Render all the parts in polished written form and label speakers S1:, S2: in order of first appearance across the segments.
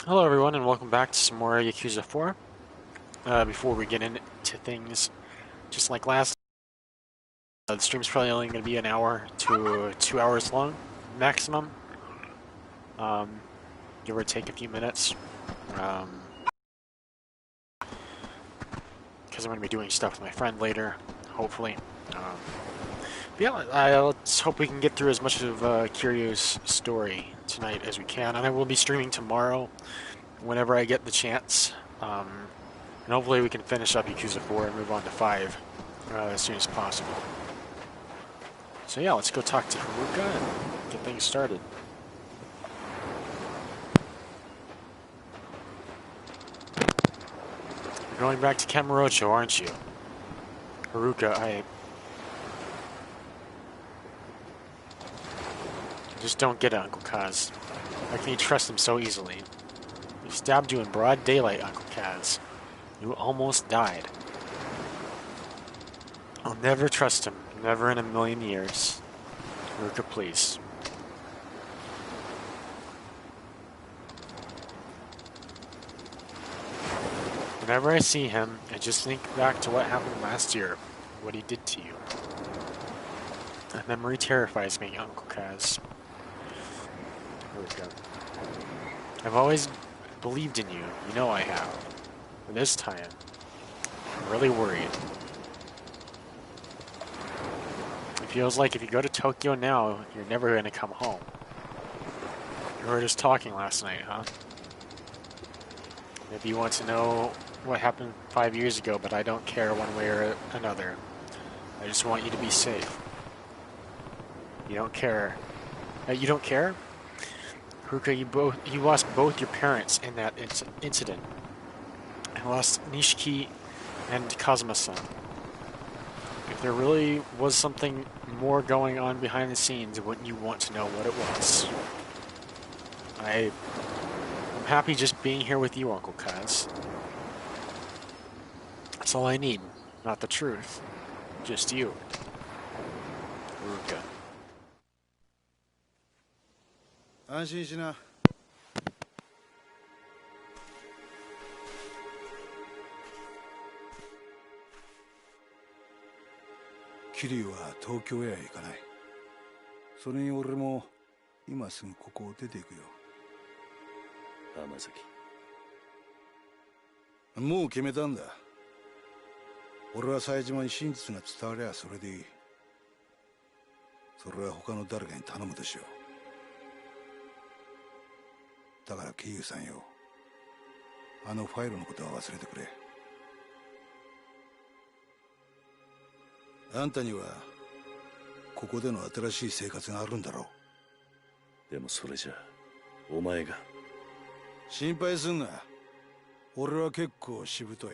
S1: Hello everyone and welcome back to some more Yakuza 4. Before we get into things, just like last, the stream's probably only going to be an hour to 2 hours long, maximum. Um, Give or take a few minutes. Because I'm going to be doing stuff with my friend later, hopefully. But yeah, let's hope we can get through as much of Kiryu's story tonight as we can. And I will be streaming tomorrow whenever I get the chance. And hopefully we can finish up Yakuza 4 and move on to 5 as soon as possible. So yeah, let's go talk to Haruka and get things started. You're going back to Kamurocho, aren't you? Haruka, I just don't get it, Uncle Kaz. How can you trust him so easily? He stabbed you in broad daylight, Uncle Kaz. You almost died. I'll never trust him. Never in a million years. Haruka, please. Whenever I see him, I just think back to what happened last year, what he did to you. That memory terrifies me, Uncle Kaz. Haruka. I've always believed in you. You know I have. But this time, I'm really worried. It feels like if you go to Tokyo now, you're never going to come home. You were just talking last night, huh? Maybe you want to know what happened 5 years ago, but I don't care one way or another. I just want you to be safe. You don't care. You don't care? Haruka, you lost both your parents in that incident. I lost Nishiki and Kazuma-san. If there really was something more going on behind the scenes, wouldn't you want to know what it was? I'm happy just being here with you, Uncle Kaz. That's all I need. Not the truth. Just you. Haruka.
S2: 安心しな。桐生は東京へは行かない。それに俺も今すぐここを出ていくよ。浜崎。もう決めたんだ。俺は冴島に真実が伝わりゃそれでいい。それは他の誰かに頼むでしょう。だから桐生さんよ、あのファイルのことは忘れてくれ。あんたにはここでの新しい生活があるんだろう。でもそれじゃお前が。心配すんな。俺は結構しぶとい。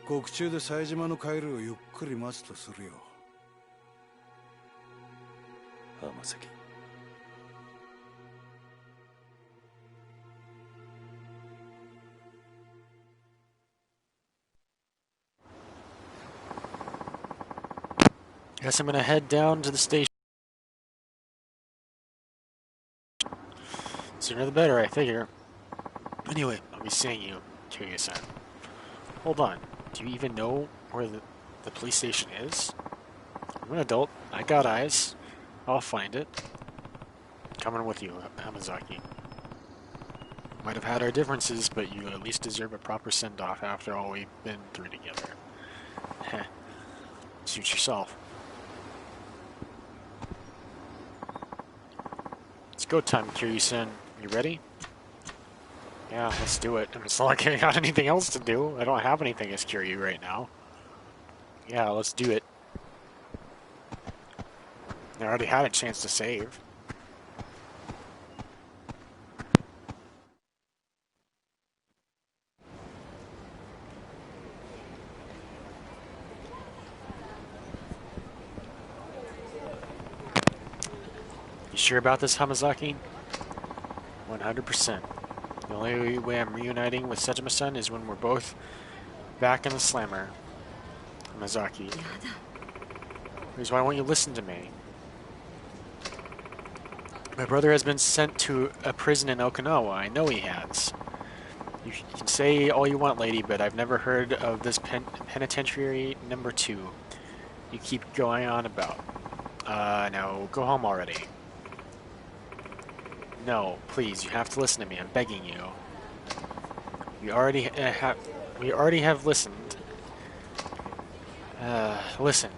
S2: 獄中で冴島の帰りをゆっくり待つとするよ。浜崎。
S1: Guess I'm gonna head down to the station. Sooner the better, I figure. Anyway, I'll be seeing you, Kiryu-san. Hold on. Do you even know where the police station is? I'm an adult. I got eyes. I'll find it. Coming with you, Hamazaki. Might have had our differences, but you at least deserve a proper send-off after all we've been through together. Heh. Suit yourself. It's go time, Kiryu-san. You ready? Yeah, let's do it. It's not like I got anything else to do. I don't have anything as Kiryu right now. Yeah, let's do it. I already had a chance to save. You sure about this, Hamazaki? 100%. The only way I'm reuniting with Sejima-san is when we're both back in the slammer. Here's why won't you listen to me? My brother has been sent to a prison in Okinawa. I know he has. You can say all you want, lady, but I've never heard of this penitentiary number 2 you keep going on about. Now go home already. No, please, you have to listen to me. I'm begging you. We already have listened. Listen.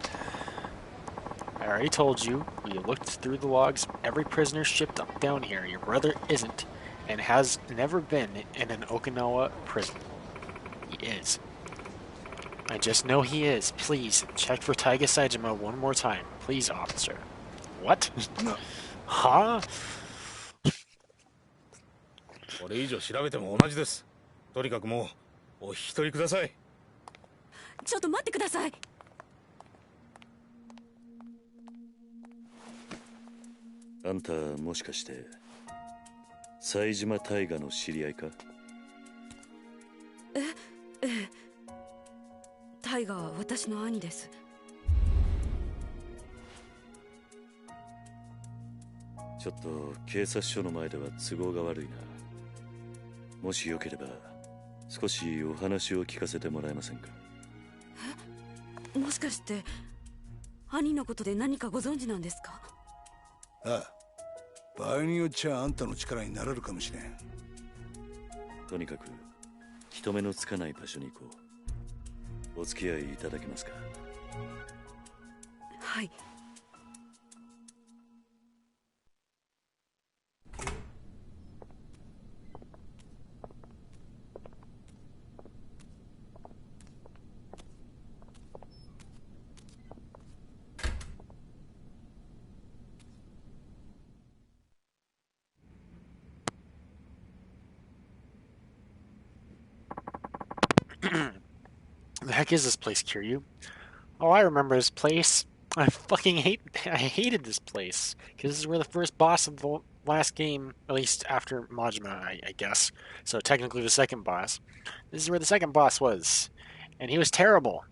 S1: I already told you. We looked through the logs. Every prisoner shipped down here. Your brother isn't, and has never been in an Okinawa prison. He is. I just know he is. Please, check for Taiga Saejima one more time. Please, officer. What? Huh?
S2: これ以上調べても同じです。とにかくもうお引き取りください。
S3: ちょっと待ってください。
S4: あんたもしかして冴島大河の知り合いか？
S3: ええ。大河は私の兄です。
S4: ちょっと警察署の前では都合が悪いな。もしよければ少しお話を聞かせてもらえませんか？
S3: え？もしかして兄のことで何かご存知なんですか？
S2: ああ、場合によっちゃあんたの力になれるかもしれん。
S4: とにかく人目のつかない場所に行こう。お付き合いいただけますか？
S3: はい。
S1: The heck is this place, Kiryu? Oh, I remember this place. I hated this place because this is where the first boss of the last game, at least after Majima, I guess. So technically the second boss. This is where the second boss was, and he was terrible,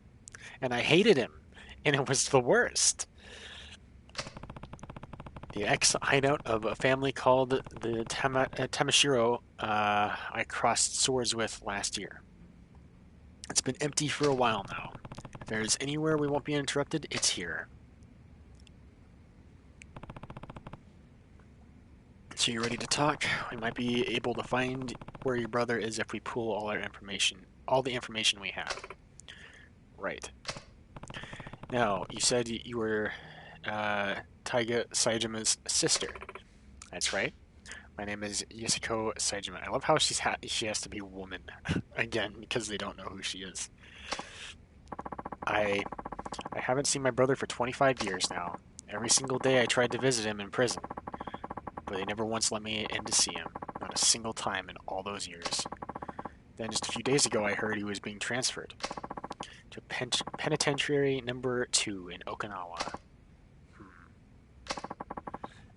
S1: and I hated him, and it was the worst. The ex-hideout of a family called the Tamashiro I crossed swords with last year. It's been empty for a while now. If there's anywhere we won't be interrupted, it's here. So you ready to talk? We might be able to find where your brother is if we pool all the information we have. Right. Now, you said you were Taiga Saijima's sister. That's right. My name is Yasuko Saejima. I love how she has to be a woman again because they don't know who she is. I haven't seen my brother for 25 years now. Every single day I tried to visit him in prison, but they never once let me in to see him. Not a single time in all those years. Then just a few days ago I heard he was being transferred to penitentiary number 2 in Okinawa.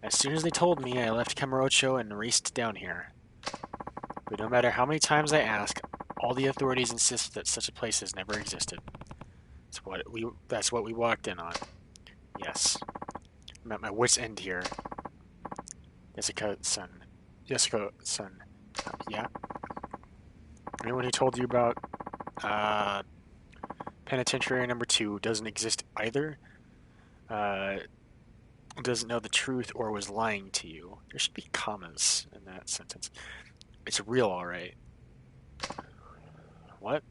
S1: As soon as they told me, I left Kamurocho and raced down here. But no matter how many times I ask, all the authorities insist that such a place has never existed. That's what we walked in on. Yes. I'm at my wit's end here. Yasuko-san. Yeah? Anyone who told you about penitentiary number 2 doesn't exist either? Doesn't know the truth or was lying to you. There should be commas in that sentence. It's real, alright. What?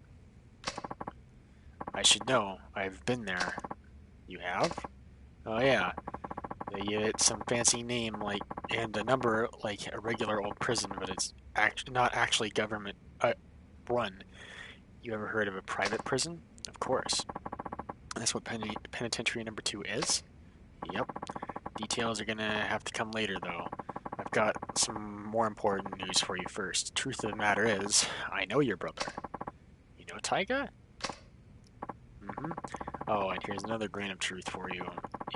S1: I should know. I've been there. You have? Oh yeah. They give it some fancy name and a number like a regular old prison, but it's not actually government run. You ever heard of a private prison? Of course. That's what penitentiary number 2 is? Yep. Details are gonna have to come later, though. I've got some more important news for you first. Truth of the matter is, I know your brother. You know Taiga? Mm-hmm. Oh, and here's another grain of truth for you.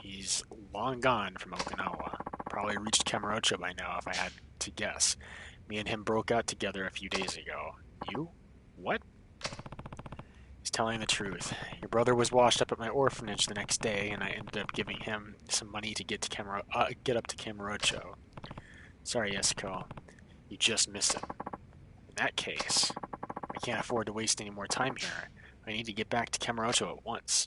S1: He's long gone from Okinawa. Probably reached Kamurocho by now, if I had to guess. Me and him broke out together a few days ago. You? What? He's telling the truth. Your brother was washed up at my orphanage the next day, and I ended up giving him some money to get up to Kamurocho. Sorry, Yasuko. You just missed it. In that case, I can't afford to waste any more time here. I need to get back to Kamurocho at once.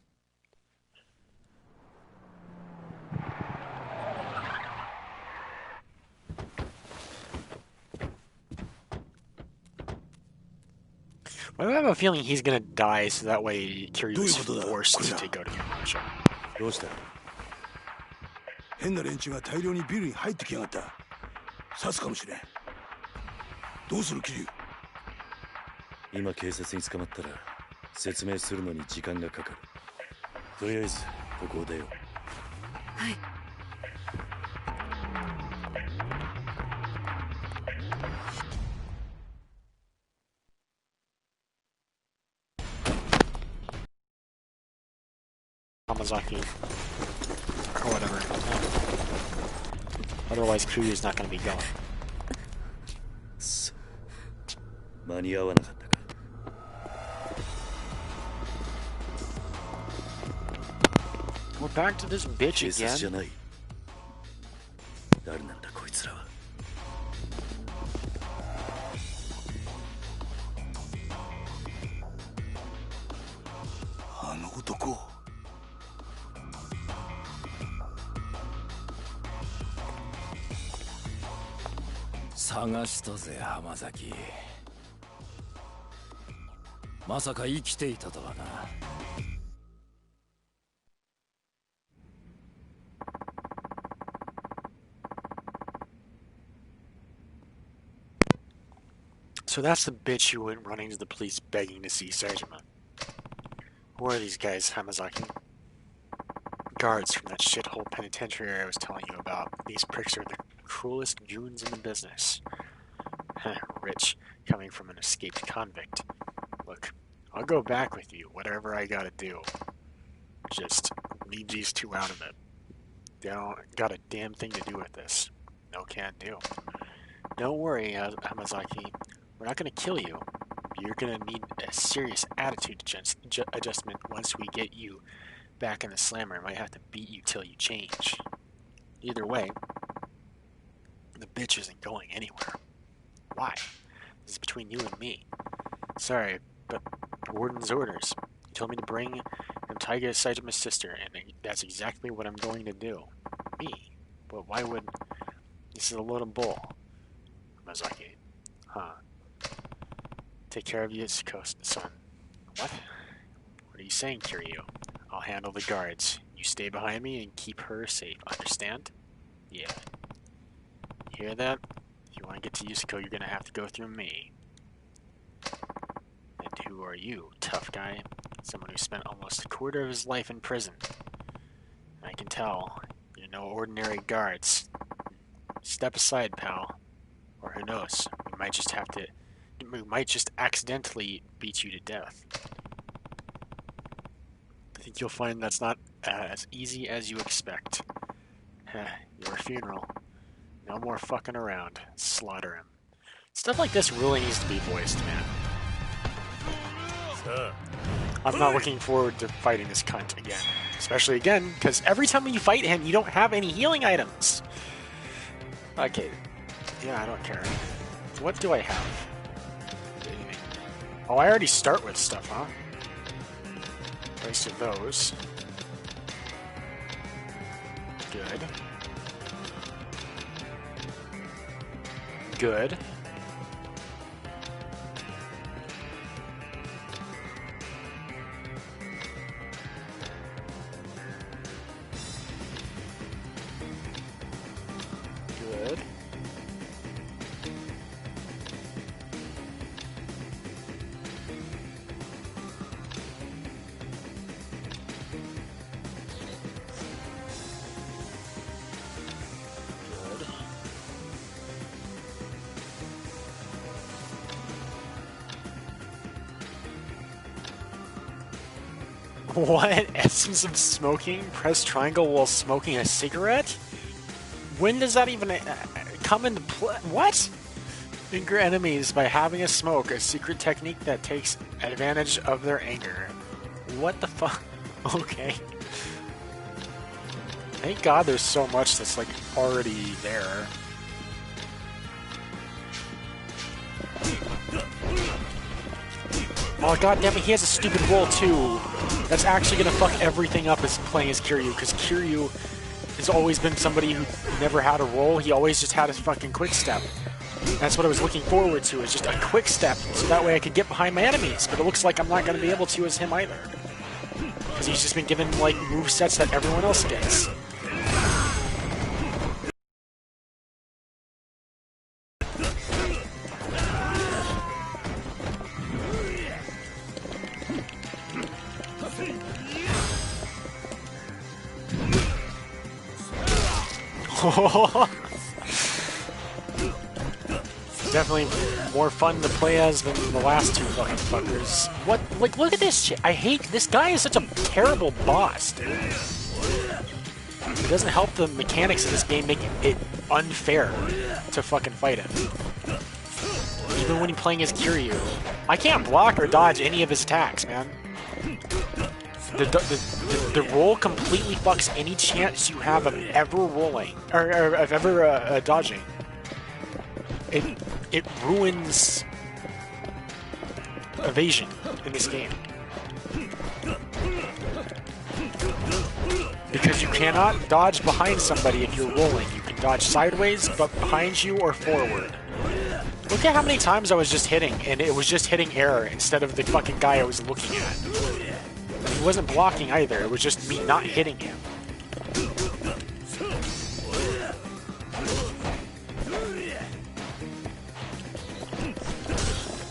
S1: Well, I have a feeling he's gonna die, so that way Kiryu is forced to go to Kamurocho.
S2: どうした変な連中が大量にビルに入ってきやがった刺すかもしれんどうするキリュウ
S4: 今警察に捕まったら説明するのに時間がかかるとりあえずここを出よう
S3: はい
S1: Hamazaki. Or whatever. Otherwise, Kiryu's not gonna be going.
S4: 間に合わなかったか
S1: We're back to this bitch
S4: 警察じゃ
S1: again.
S4: ない誰なんだこいつらは
S2: あの男
S5: 探したぜ浜崎まさか生きていたとはな
S1: So that's the bitch who went running to the police begging to see Majima. Who are these guys, Hamazaki? Guards from that shithole penitentiary I was telling you about. These pricks are the cruelest goons in the business. Rich, coming from an escaped convict. Look, I'll go back with you, whatever I gotta do. Just leave these two out of it. They don't got a damn thing to do with this. No can do. Don't worry, Hamazaki. We're not gonna kill you. You're gonna need a serious attitude adjustment once we get you back in the slammer. I might have to beat you till you change. Either way, the bitch isn't going anywhere. Why? This is between you and me. Sorry, but Warden's orders. He told me to bring him Taiga Saijima's sister, and that's exactly what I'm going to do. Me? But why would... This is a load of bull. Mazaki. Huh. Take care of Yasuko, son. What? What are you saying, Kiryu? I'll handle the guards. You stay behind me and keep her safe, understand? Yeah. You hear that? If you want to get to Yasuko, you're gonna have to go through me. And who are you, tough guy? Someone who spent almost a quarter of his life in prison. I can tell. You're no ordinary guards. Step aside, pal. Or who knows? We might just accidentally beat you to death. I think you'll find that's not as easy as you expect. Your funeral. No more fucking around. Slaughter him. Stuff like this really needs to be voiced, man. I'm not looking forward to fighting this cunt again. Especially again, because every time you fight him, you don't have any healing items. Okay. Yeah, I don't care. What do I have? Oh, I already start with stuff, huh? Place of those. Good. Good. Good. What? Essence of smoking? Press triangle while smoking a cigarette? When does that even come into play? What? Anger enemies by having a smoke, a secret technique that takes advantage of their anger. What the fuck? Okay. Thank God there's so much that's like already there. Oh god damn it, he has a stupid roll too. That's actually gonna fuck everything up as playing as Kiryu, because Kiryu has always been somebody who never had a roll. He always just had his fucking quick step. That's what I was looking forward to, is just a quick step, so that way I could get behind my enemies. But it looks like I'm not gonna be able to as him either, because he's just been given like move sets that everyone else gets. Definitely more fun to play as than the last two fucking fuckers. What? Like, look at this shit. I hate this guy. Is such a terrible boss, dude. It doesn't help the mechanics of this game make it unfair to fucking fight him. Even when you're playing as Kiryu, I can't block or dodge any of his attacks, man. The roll completely fucks any chance you have of ever rolling or of ever dodging. It ruins evasion in this game, because you cannot dodge behind somebody if you're rolling. You can dodge sideways, but behind you or forward. Look at how many times I was just hitting, and it was just hitting air instead of the fucking guy I was looking at. He wasn't blocking either, it was just me not hitting him.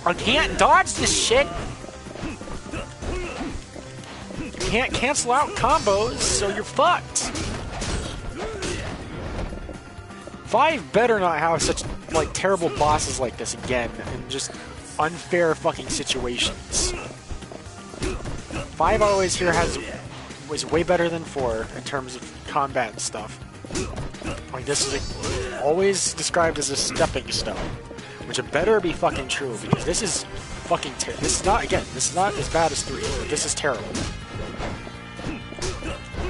S1: I can't dodge this shit! You can't cancel out combos, so you're fucked! 5 better not have such, like, terrible bosses like this again, and just unfair fucking situations. 5 always here was way better than 4 in terms of combat and stuff. Like, this is always described as a stepping stone, which it better be fucking true, because this is fucking this is not as bad as 3, but this is terrible.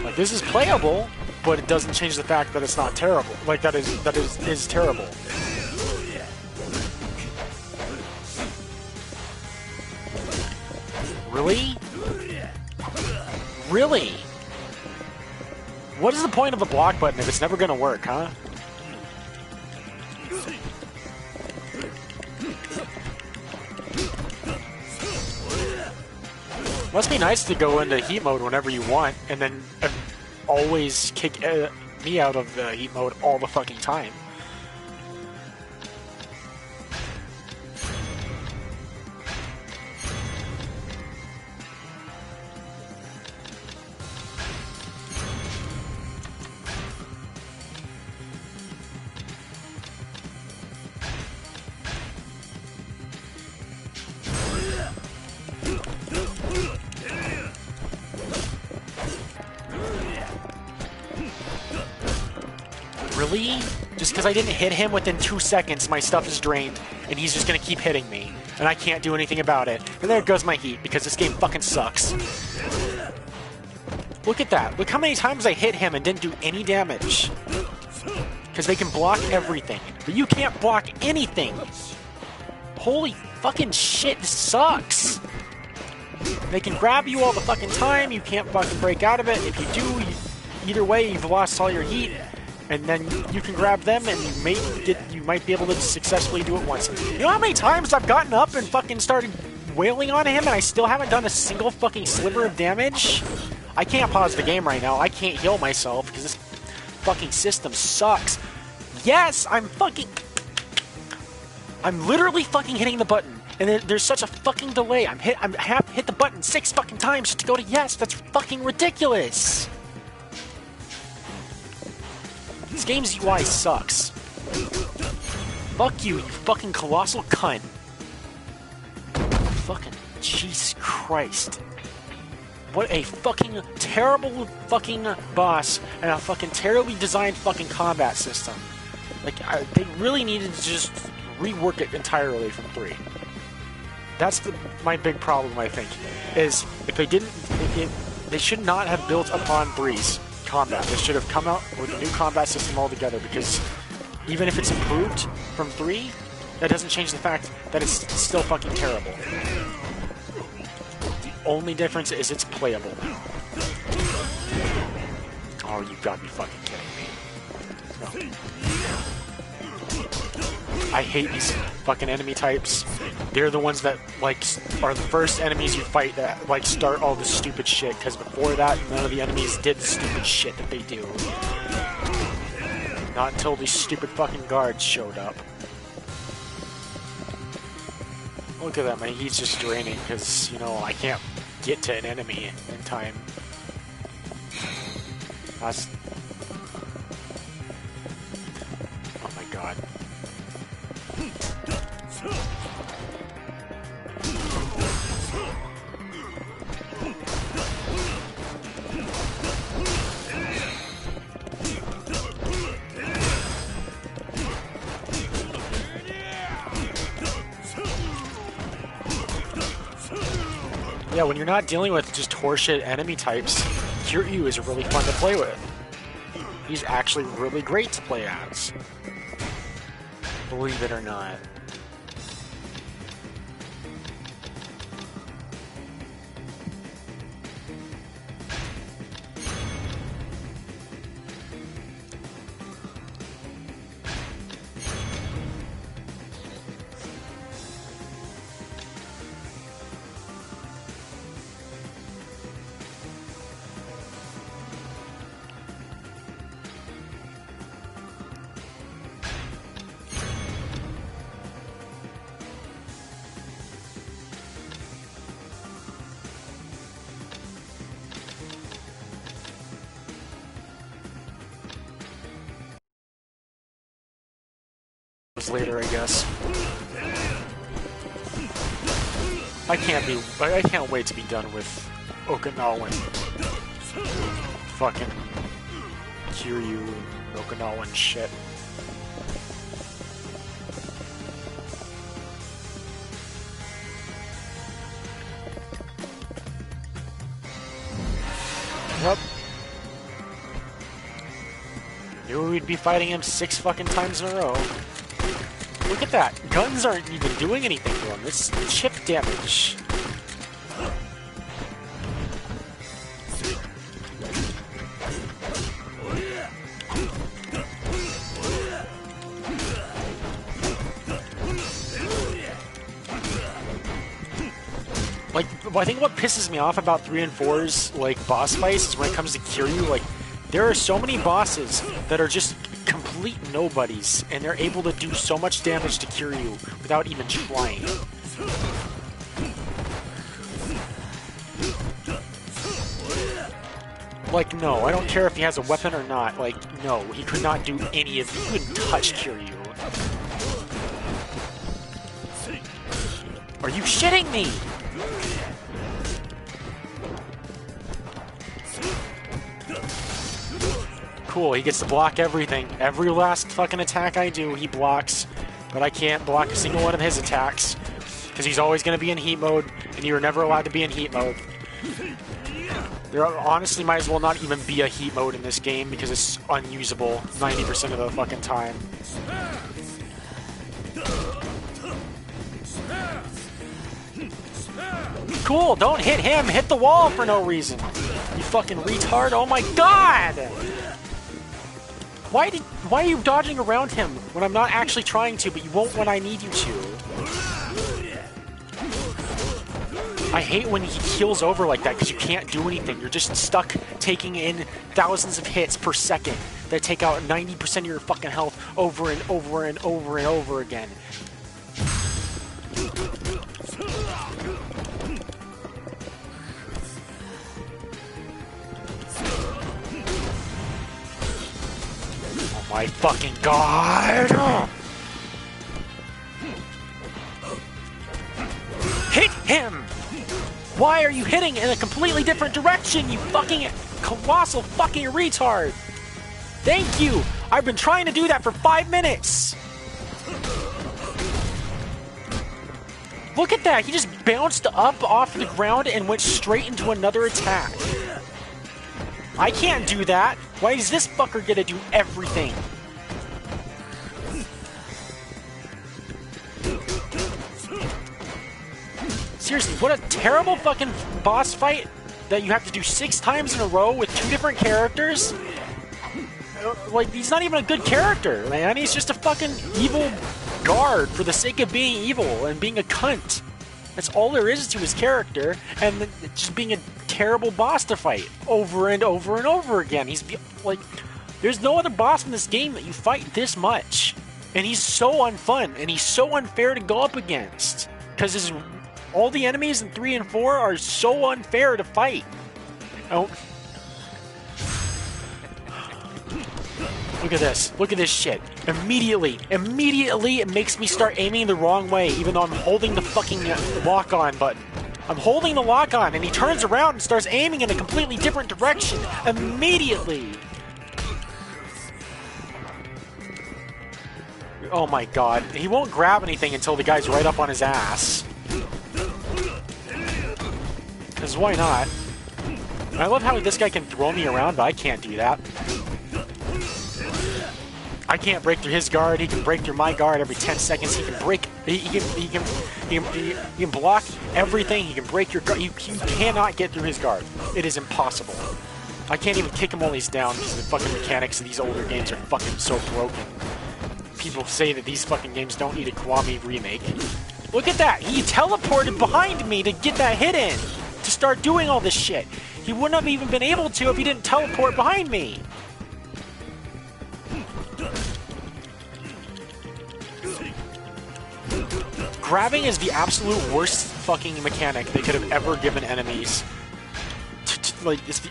S1: Like, this is playable, but it doesn't change the fact that it's not terrible. Like, that is terrible. Really? Really? What is the point of a block button if it's never gonna work, huh? Must be nice to go into heat mode whenever you want, and then always kick me out of heat mode all the fucking time. Really? Just because I didn't hit him within 2 seconds, my stuff is drained, and he's just gonna keep hitting me, and I can't do anything about it. And there goes my heat, because this game fucking sucks. Look at that. Look how many times I hit him and didn't do any damage. Because they can block everything, but you can't block anything. Holy fucking shit, this sucks. They can grab you all the fucking time, you can't fucking break out of it. If you do, either way, you've lost all your heat. And then you can grab them, and you might be able to successfully do it once. You know how many times I've gotten up and fucking started wailing on him, and I still haven't done a single fucking sliver of damage? I can't pause the game right now. I can't heal myself because this fucking system sucks. Yes, I'm literally fucking hitting the button, and there's such a fucking delay. I have to hit the button 6 fucking times just to go to yes. That's fucking ridiculous. This game's UI sucks. Fuck you, you fucking colossal cunt. Fucking Jesus Christ. What a fucking terrible fucking boss and a fucking terribly designed fucking combat system. Like, they really needed to just rework it entirely from 3. That's my big problem, I think, is if they didn't, they should not have built upon 3's combat. They should have come out with a new combat system altogether, because even if it's improved from 3, that doesn't change the fact that it's still fucking terrible. only difference is it's playable now. Oh, you've got to be fucking kidding me. No. I hate these fucking enemy types. They're the ones that, like, are the first enemies you fight that, like, start all this stupid shit, because before that, none of the enemies did the stupid shit that they do. Not until these stupid fucking guards showed up. Look at that, man. He's just draining, because, you know, I can't get to an enemy in time. That's... Oh my god. Yeah, when you're not dealing with just horseshit enemy types, Kiryu is really fun to play with. He's actually really great to play as. Believe it or not. Later, I guess. I can't wait to be done with Okinawan. Fucking Kiryu and Okinawan shit. Yep. Knew we'd be fighting him 6 fucking times in a row. Look at that. Guns aren't even doing anything to him. It's chip damage. Like, I think what pisses me off about 3 and 4's, like, boss fights is when it comes to Kiryu, like, there are so many bosses that are just complete nobodies, and they're able to do so much damage to Kiryu without even trying. Like, no, I don't care if he has a weapon or not. Like, no, he could not do any of it. He couldn't touch Kiryu. Are you shitting me? Cool, he gets to block everything. Every last fucking attack I do, he blocks. But I can't block a single one of his attacks. Because he's always going to be in heat mode, and you're never allowed to be in heat mode. There honestly might as well not even be a heat mode in this game, because it's unusable 90% of the fucking time. Cool, don't hit him, hit the wall for no reason. You fucking retard, oh my god! Why are you dodging around him when I'm not actually trying to, but you won't when I need you to? I hate when he keels over like that because you can't do anything. You're just stuck taking in thousands of hits per second that take out 90% of your fucking health over and over and over and over again. My fucking god! Hit him! Why are you hitting in a completely different direction, you fucking colossal fucking retard? Thank you! I've been trying to do that for 5 minutes! Look at that! He just bounced up off the ground and went straight into another attack. I can't do that! Why is this fucker gonna do everything? seriously, what a terrible fucking boss fight that you have to do 6 times in a row with 2 different characters. Like, he's not even a good character, man. He's just a fucking evil guard for the sake of being evil and being a cunt. That's all there is to his character, and just being a terrible boss to fight over and over and over again. He's like, there's no other boss in this game that you fight this much, and he's so unfun and he's so unfair to go up against because all the enemies in 3 and 4 are so unfair to fight. Oh. Look at this. Look at this shit. Immediately, it makes me start aiming the wrong way, even though I'm holding the fucking lock-on button. I'm holding the lock-on, and he turns around and starts aiming in a completely different direction. Immediately. Oh my god. He won't grab anything until the guy's right up on his ass. Because why not? I love how this guy can throw me around, but I can't do that. I can't break through his guard. He can break through my guard every 10 seconds. He can break. He can block everything. He can break your guard. You cannot get through his guard. It is impossible. I can't even kick him while he's down because the fucking mechanics of these older games are fucking so broken. People say that these fucking games don't need a Kiwami remake. Look at that. He teleported behind me to get that hit in, to start doing all this shit. He wouldn't have even been able to if he didn't teleport behind me. Grabbing is the absolute worst fucking mechanic they could have ever given enemies. Like, it's the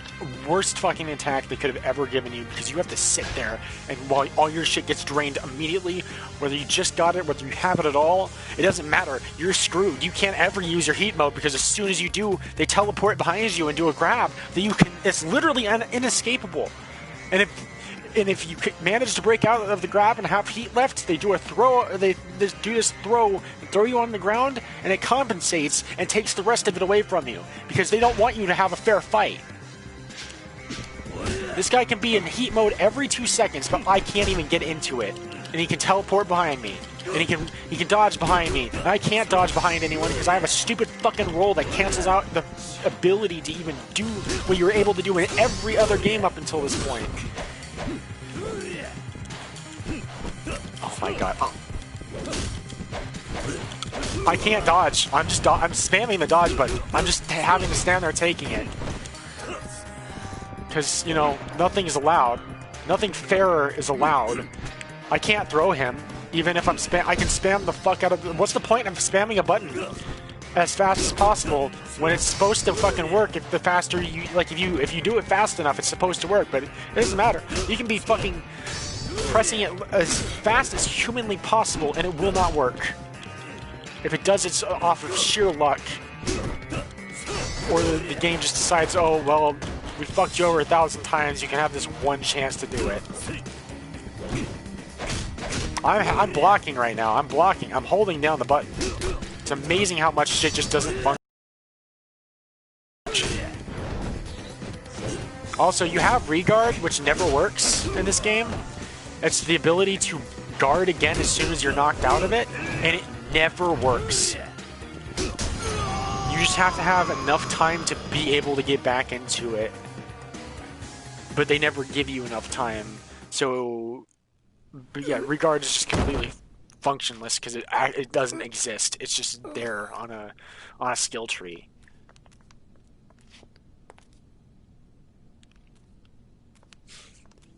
S1: worst fucking attack they could have ever given you because you have to sit there and while all your shit gets drained immediately, whether you just got it, whether you have it at all, it doesn't matter. You're screwed. You can't ever use your heat mode because as soon as you do, they teleport behind you and do a grab that you can. It's literally inescapable. And if you manage to break out of the grab and have heat left, they do a throw. They do this throw and throw you on the ground, and it compensates and takes the rest of it away from you because they don't want you to have a fair fight. This guy can be in heat mode every 2 seconds, but I can't even get into it. And he can teleport behind me, and he can dodge behind me. And I can't dodge behind anyone because I have a stupid fucking roll that cancels out the ability to even do what you were able to do in every other game up until this point. Oh my god. Oh. I can't dodge. I'm spamming the dodge button. I'm just having to stand there taking it. Because, you know, nothing is allowed. Nothing fairer is allowed. I can't throw him. Even if I can spam the fuck out of the... What's the point of spamming a button as fast as possible when it's supposed to fucking work if the faster you... Like, if you do it fast enough, it's supposed to work, but it doesn't matter. You can be fucking pressing it as fast as humanly possible, and it will not work. If it does, it's off of sheer luck. Or the game just decides, oh, well, we fucked you over 1,000 times, you can have this one chance to do it. I'm blocking right now. I'm blocking. I'm holding down the button. It's amazing how much shit just doesn't function. Also, you have regard, which never works in this game. It's the ability to guard again as soon as you're knocked out of it, and it never works. You just have to have enough time to be able to get back into it. But they never give you enough time. So, but yeah, regard is just completely functionless because it doesn't exist. It's just there on a skill tree.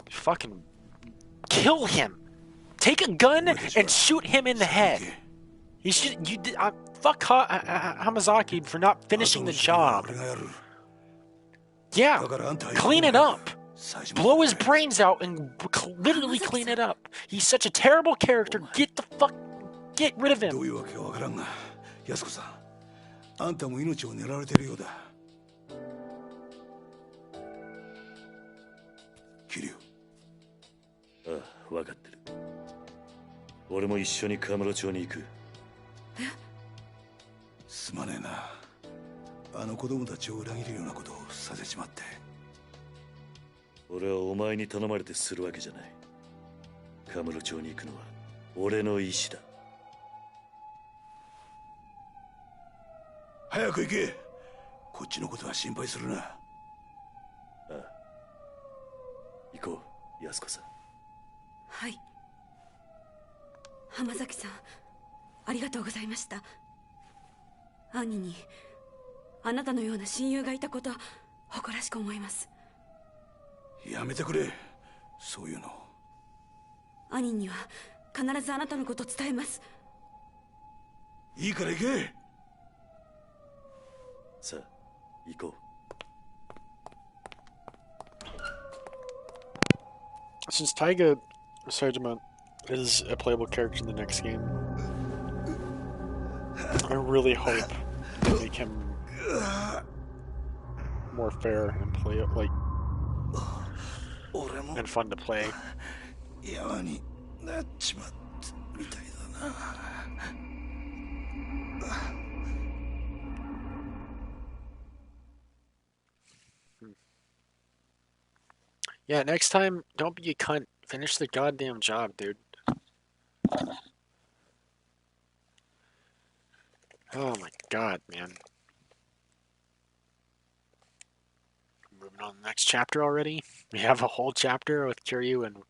S1: Fucking kill him. Take a gun and shoot him in the head. You should. You did. Fuck Hamazaki for not finishing the job. Yeah, clean it up. Blow his brains out and literally clean it up. He's such a terrible character. Get rid of him.
S2: Kiryu.
S4: ああ、分かってる。俺も一緒にカムロ町に行く。
S2: すまねえな。あの子供たちを裏切るようなことをさせちまって。
S4: 俺はお前に頼まれてするわけじゃない。カムロ町に行くのは俺の意志だ。
S2: 早く行け。こっちのことは心配するな。
S4: ああ、行こう、安子さん。
S3: はい。浜崎さん、ありがとうございました。兄にあなたのような親友がいたこと誇らしく思います。
S2: やめてくれ、そういうの。
S3: 兄には必ずあなたのこと伝えます。
S2: いいから行け。
S4: さあ、行こう。
S1: Since Taiga Majima is a playable character in the next game, I really hope they make him more fair and play like and fun to play.
S2: 山になっちまったみたいだな。
S1: Yeah, next time, don't be a cunt. Finish the goddamn job, dude. Oh my god, man. Moving on to the next chapter already. We have a whole chapter with Kiryu and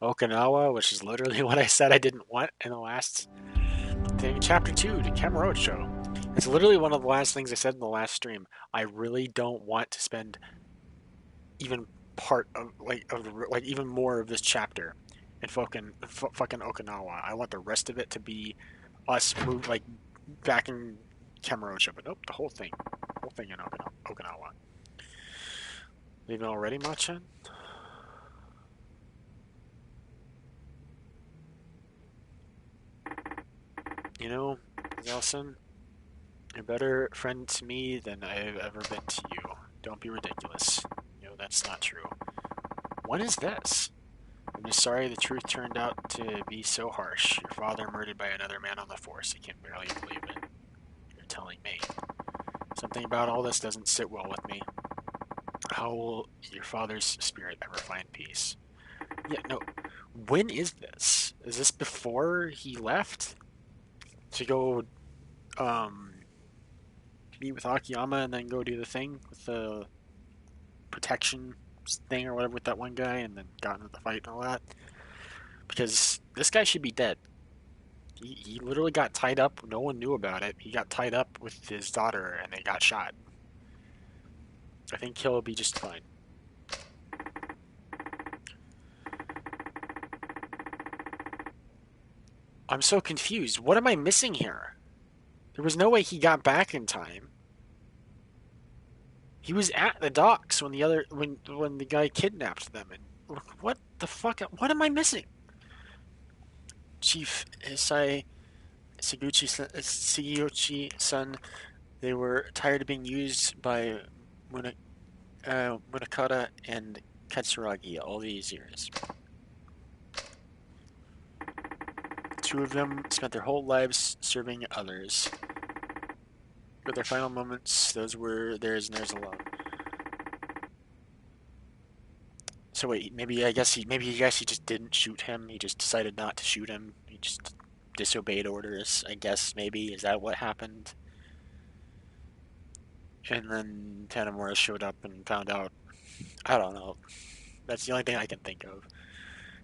S1: Okinawa, which is literally what I said I didn't want in the last thing. Chapter 2, the Kamurocho. It's literally one of the last things I said in the last stream. I really don't want to spend even part of even more of this chapter in fucking Okinawa. I want the rest of it to be us move back in Kamurocho, but nope, the whole thing in Okinawa. Leaving already, Machan? You know, Nelson, you're a better friend to me than I've ever been to you. Don't be ridiculous. You know, that's not true. What is this? I'm just sorry the truth turned out to be so harsh. Your father murdered by another man on the force. I can barely believe it. You're telling me. Something about all this doesn't sit well with me. How will your father's spirit ever find peace? Yeah, no. When is this? Is this before he left? To go, meet with Akiyama and then go do the thing with the protection thing or whatever with that one guy and then got into the fight and all that? Because this guy should be dead. He literally got tied up. No one knew about it. He got tied up with his daughter and they got shot. I think he'll be just fine. I'm so confused. What am I missing here? There was no way he got back in time. He was at the docks when the guy kidnapped them. And what the fuck? What am I missing? Chief Hisai Sugiyoshi-san, they were tired of being used by Munakata and Katsuragi all these years. Two of them spent their whole lives serving others. But their final moments, those were theirs and theirs alone. So wait, maybe I guess he just didn't shoot him. He just decided not to shoot him. He just disobeyed orders, I guess, maybe. Is that what happened? And then Tanamura showed up and found out. I don't know. That's the only thing I can think of.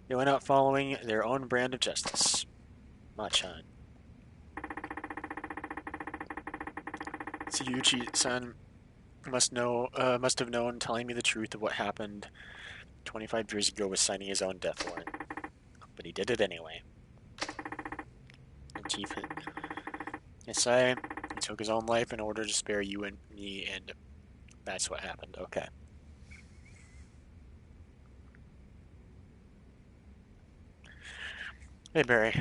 S1: They went out following their own brand of justice. Machan. Tsuyuchi-san must have known, telling me the truth of what happened 25 years ago was signing his own death warrant. But he did it anyway. And Chief Hisai, he took his own life in order to spare you and me, and that's what happened. Okay. Hey, Barry.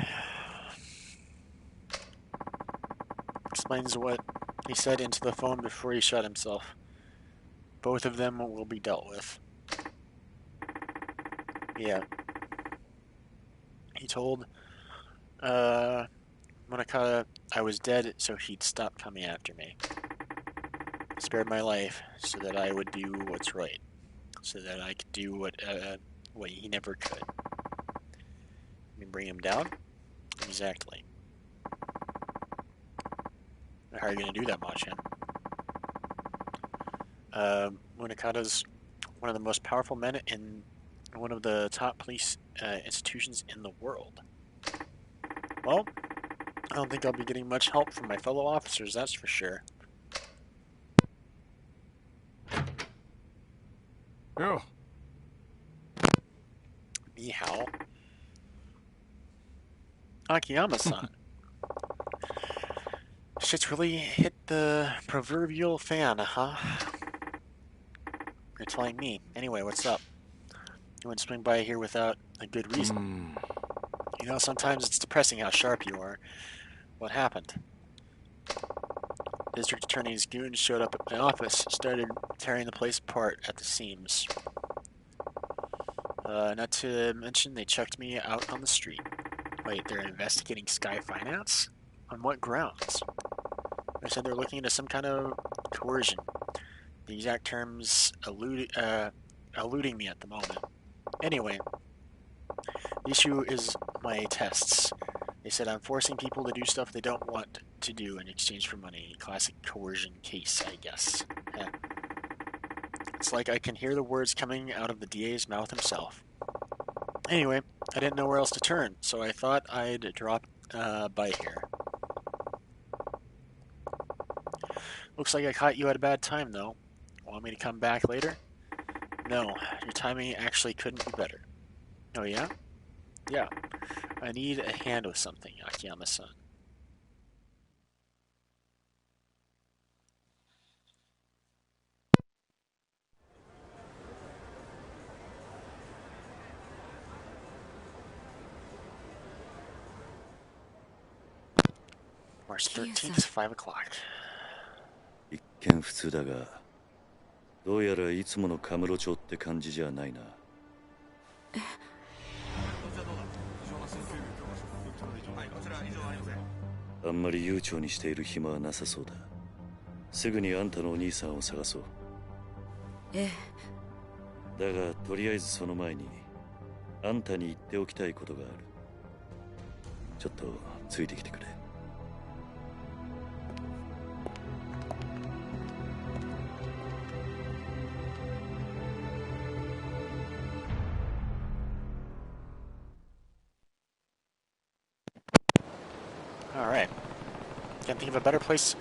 S1: Explains what he said into the phone before he shot himself. Both of them will be dealt with. Yeah. He told Munakata I was dead, so he'd stop coming after me. Spared my life so that I would do what's right. So that I could do what he never could. You bring him down? Exactly. How are you going to do that, Machan? Munakata's one of the most powerful men in one of the top police institutions in the world. Well, I don't think I'll be getting much help from my fellow officers, that's for sure.
S5: Yo.
S1: Ni hao. Akiyama-san. Shit's really hit the proverbial fan, huh? You're telling me. Anyway, what's up? You wouldn't swing by here without a good reason. You know, sometimes it's depressing how sharp you are. What happened? District Attorney's goons showed up at my office, started tearing the place apart at the seams. Not to mention, they chucked me out on the street. Wait, they're investigating Sky Finance? On what grounds? They said they're looking into some kind of coercion. The exact terms eluding me at the moment. Anyway, the issue is my tests. They said I'm forcing people to do stuff they don't want to do in exchange for money. Classic coercion case, I guess. Yeah. It's like I can hear the words coming out of the DA's mouth himself. Anyway, I didn't know where else to turn, so I thought I'd drop by here. Looks like I caught you at a bad time, though. Want me to come back later? No, your timing actually couldn't be better. Oh yeah? Yeah. I need a hand with something, Akiyama-san. March 13th, 5 o'clock.
S4: 一見普通だが、どうやらいつものカムロ町って感じじゃないな。あんまり悠長にしている暇はなさそうだ。すぐにあんたのお兄さんを探そう。
S3: ええ。
S4: だがとりあえずその前にあんたに言っておきたいことがある。ちょっとついてきてくれ。
S1: Alright. Can't think of a better place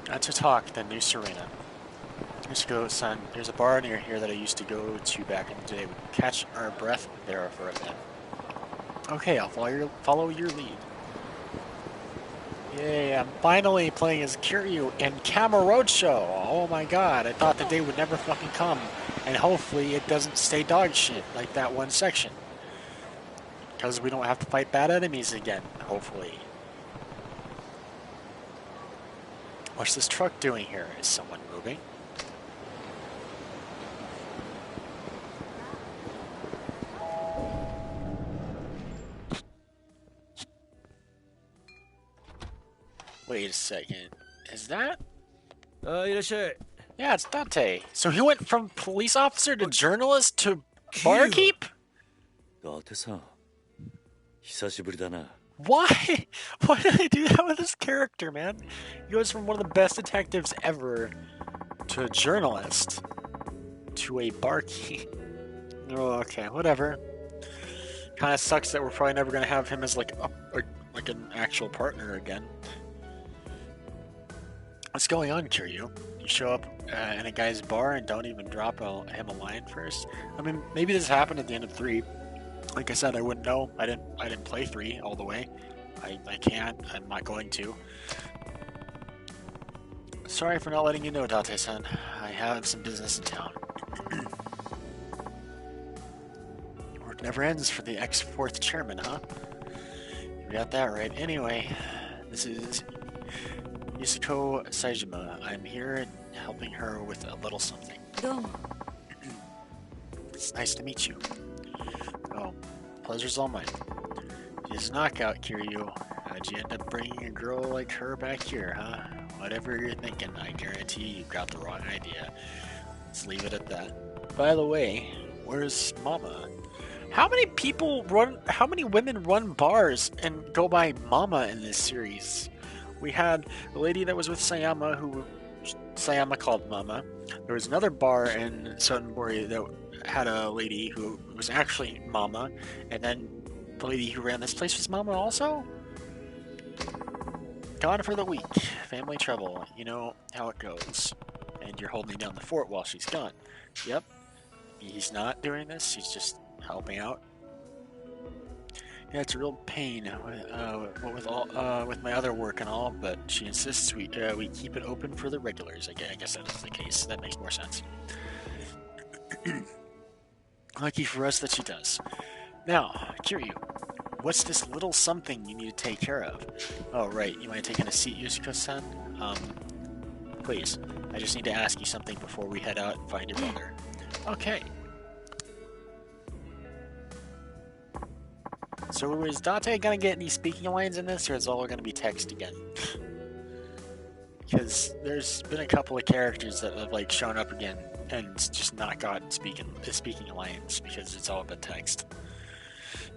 S1: to talk than New Serena. Let's go, son. There's a bar near here that I used to go to back in the day. We catch our breath there for a bit. Okay, I'll follow your lead. Yay, I'm finally playing as Kiryu in Kamurocho. Oh my god, I thought the day would never fucking come. And hopefully it doesn't stay dog shit like that one section. Because we don't have to fight bad enemies again, hopefully. What's this truck doing here? Is someone moving? Wait a second. Is that?
S5: Yeah,
S1: it's Dante. So he went from police officer to journalist to barkeep?
S4: 伊達さん、久しぶりだな。
S1: Why? Why did I do that with this character, man? He goes from one of the best detectives ever to a journalist to a barkeep. Oh, okay, whatever. Kind of sucks that we're probably never going to have him as like an actual partner again. What's going on, Kiryu? You show up in a guy's bar and don't even drop him a line first? I mean, maybe this happened at the end of 3. Like I said, I wouldn't know. I didn't play 3 all the way. I can't. I'm not going to. Sorry for not letting you know, Date-san. I have some business in town. Work never ends for the ex-4th chairman, huh? You got that right. Anyway, this is Yusuko Saejima. I'm here helping her with a little something. It's nice to meet you. Oh, pleasure's all mine. She's a knockout, Kiryu. How'd you end up bringing a girl like her back here, huh? Whatever you're thinking, I guarantee you got the wrong idea. Let's leave it at that. By the way, where's Mama? How many women run bars and go by Mama in this series? We had the lady that was with Sayama who Sayama called Mama. There was another bar in Sotenbori that had a lady who was actually Mama, and then the lady who ran this place was Mama also? Gone for the week. Family trouble. You know how it goes. And you're holding down the fort while she's gone. Yep. He's not doing this. He's just helping out. Yeah, it's a real pain with my other work and all, but she insists we keep it open for the regulars. I guess that is the case. That makes more sense. Lucky for us that she does. Now, Kiryu, what's this little something you need to take care of? Oh, right. You mind taking a seat, Yusuko-san? Please. I just need to ask you something before we head out and find your brother. Okay. So is Date gonna get any speaking lines in this, or is it all gonna be text again? Because there's been a couple of characters that have like shown up again and just not gotten speaking lines because it's all been text.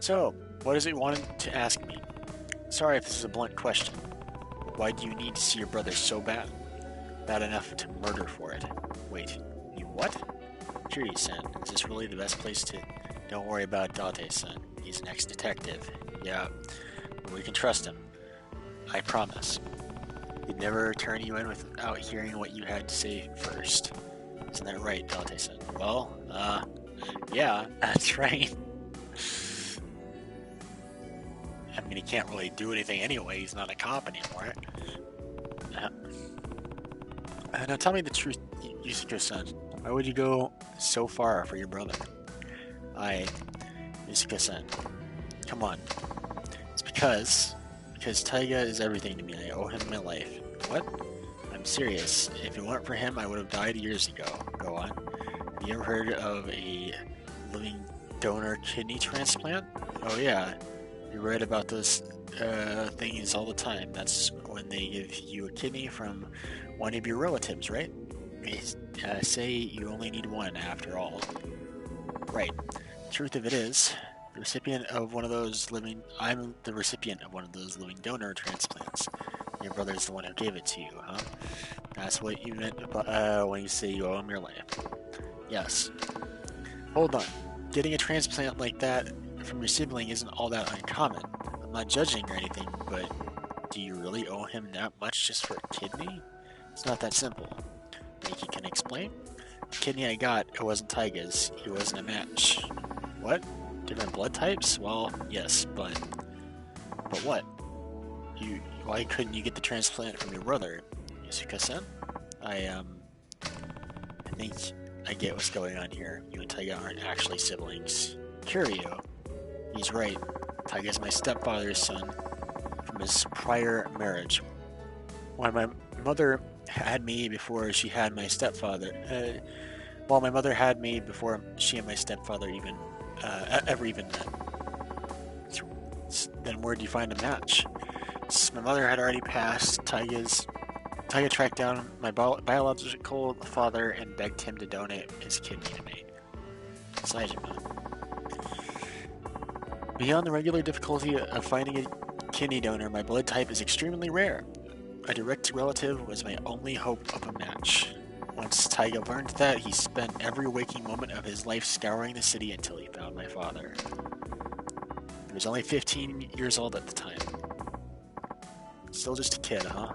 S1: So, what is it you wanted to ask me? Sorry if this is a blunt question. Why do you need to see your brother so bad? Bad enough to murder for it. Wait, you what? Kiryu-san, is this really the best place to... Don't worry about Date-san. He's an ex-detective. Yeah, but we can trust him. I promise. He'd never turn you in without hearing what you had to say first. Isn't that right, Date-san? Well, yeah, that's right. I mean, he can't really do anything anyway. He's not a cop anymore. Now tell me the truth, Yusuko-san. Why would you go so far for your brother? Yusuko-san, come on. It's because Taiga is everything to me. I owe him my life. What? I'm serious. If it weren't for him, I would have died years ago. Go on. Have you ever heard of a living donor kidney transplant? Oh yeah. You read about those things all the time. That's when they give you a kidney from one of your relatives, right? They say you only need one after all. Right. The truth of it is, I'm the recipient of one of those living donor transplants. Your brother's the one who gave it to you, huh? That's what you meant when you say you owe him your life. Yes. Hold on. Getting a transplant like that from your sibling isn't all that uncommon. I'm not judging or anything, but do you really owe him that much just for a kidney? It's not that simple. Think you can explain? The kidney I got, it wasn't Taiga's. He wasn't a match. What? Different blood types? Well, yes, but what? Why couldn't you get the transplant from your brother? Yusuka-san? I think I get what's going on here. You and Taiga aren't actually siblings. Kiryu. He's right. Taiga's my stepfather's son from his prior marriage. When my mother had me before she had my stepfather, my mother had me before she and my stepfather ever even met. Then where'd you find a match? My mother had already passed. Taiga tracked down my biological father and begged him to donate his kidney to me. Majima. Beyond the regular difficulty of finding a kidney donor, my blood type is extremely rare. A direct relative was my only hope of a match. Once Taiga learned that, he spent every waking moment of his life scouring the city until he found my father. He was only 15 years old at the time. Still just a kid, huh?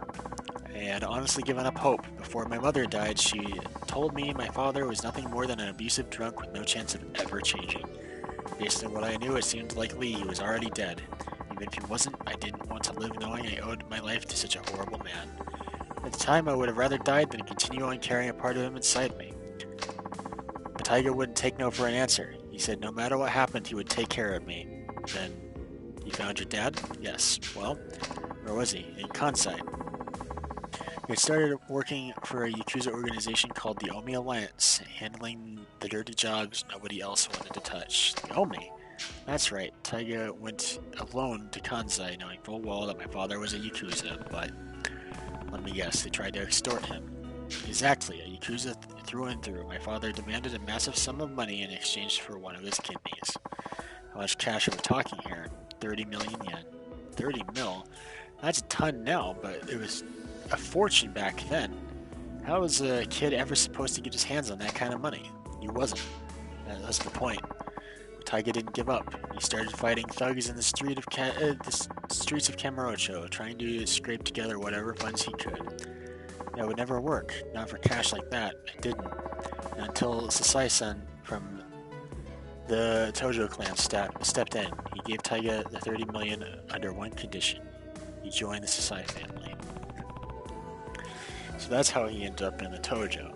S1: I had honestly given up hope. Before my mother died, she told me my father was nothing more than an abusive drunk with no chance of ever changing. Based on what I knew, it seemed likely he was already dead. Even if he wasn't, I didn't want to live knowing I owed my life to such a horrible man. At the time, I would have rather died than continue on carrying a part of him inside me. But Taiga wouldn't take no for an answer. He said no matter what happened, he would take care of me. Then, you found your dad? Yes. Well, where was he? In Kansai. He had started working for a Yakuza organization called the Omi Alliance, handling the dirty jobs nobody else wanted to touch. The Omi? That's right. Taiga went alone to Kansai, knowing full well that my father was a Yakuza, but let me guess, they tried to extort him. Exactly, a Yakuza through and through. My father demanded a massive sum of money in exchange for one of his kidneys. How much cash are we talking here? 30 million yen. 30 mil? That's a ton now, but it was a fortune back then. How was a kid ever supposed to get his hands on that kind of money? He wasn't. That's the point. Taiga didn't give up. He started fighting thugs in the streets of Kamurocho, trying to scrape together whatever funds he could. That would never work. Not for cash like that. It didn't. Until Sasai-san from the Tojo clan stepped in. He gave Taiga the 30 million under one condition. He joined the Sasai family. So that's how he ended up in the Tojo.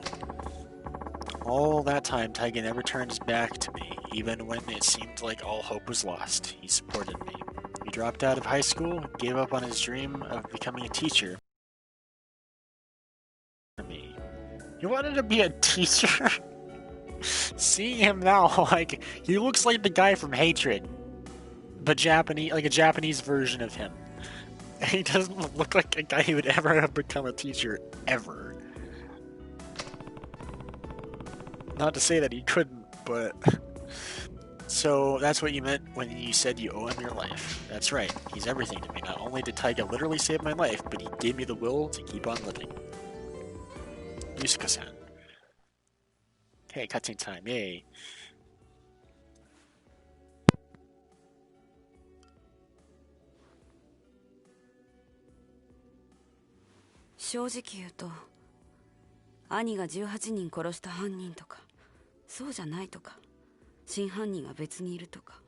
S1: All that time, Taiga never turned his back to me, even when it seemed like all hope was lost. He supported me. He dropped out of high school, gave up on his dream of becoming a teacher. He wanted to be a teacher? Seeing him now, like, he looks like the guy from Hatred, but Japanese, like a Japanese version of him. He doesn't look like a guy who would ever have become a teacher, ever. Not to say that he couldn't, but... So, that's what you meant when you said you owe him your life. That's right, he's everything to me. Not only did Taiga literally save my life, but he gave me the will to keep on living. Yusuke-san. Hey, cutscene time, yay.
S3: 正直言うと、兄が18人殺した犯人とか、そうじゃないとか、真犯人は別にいるとか、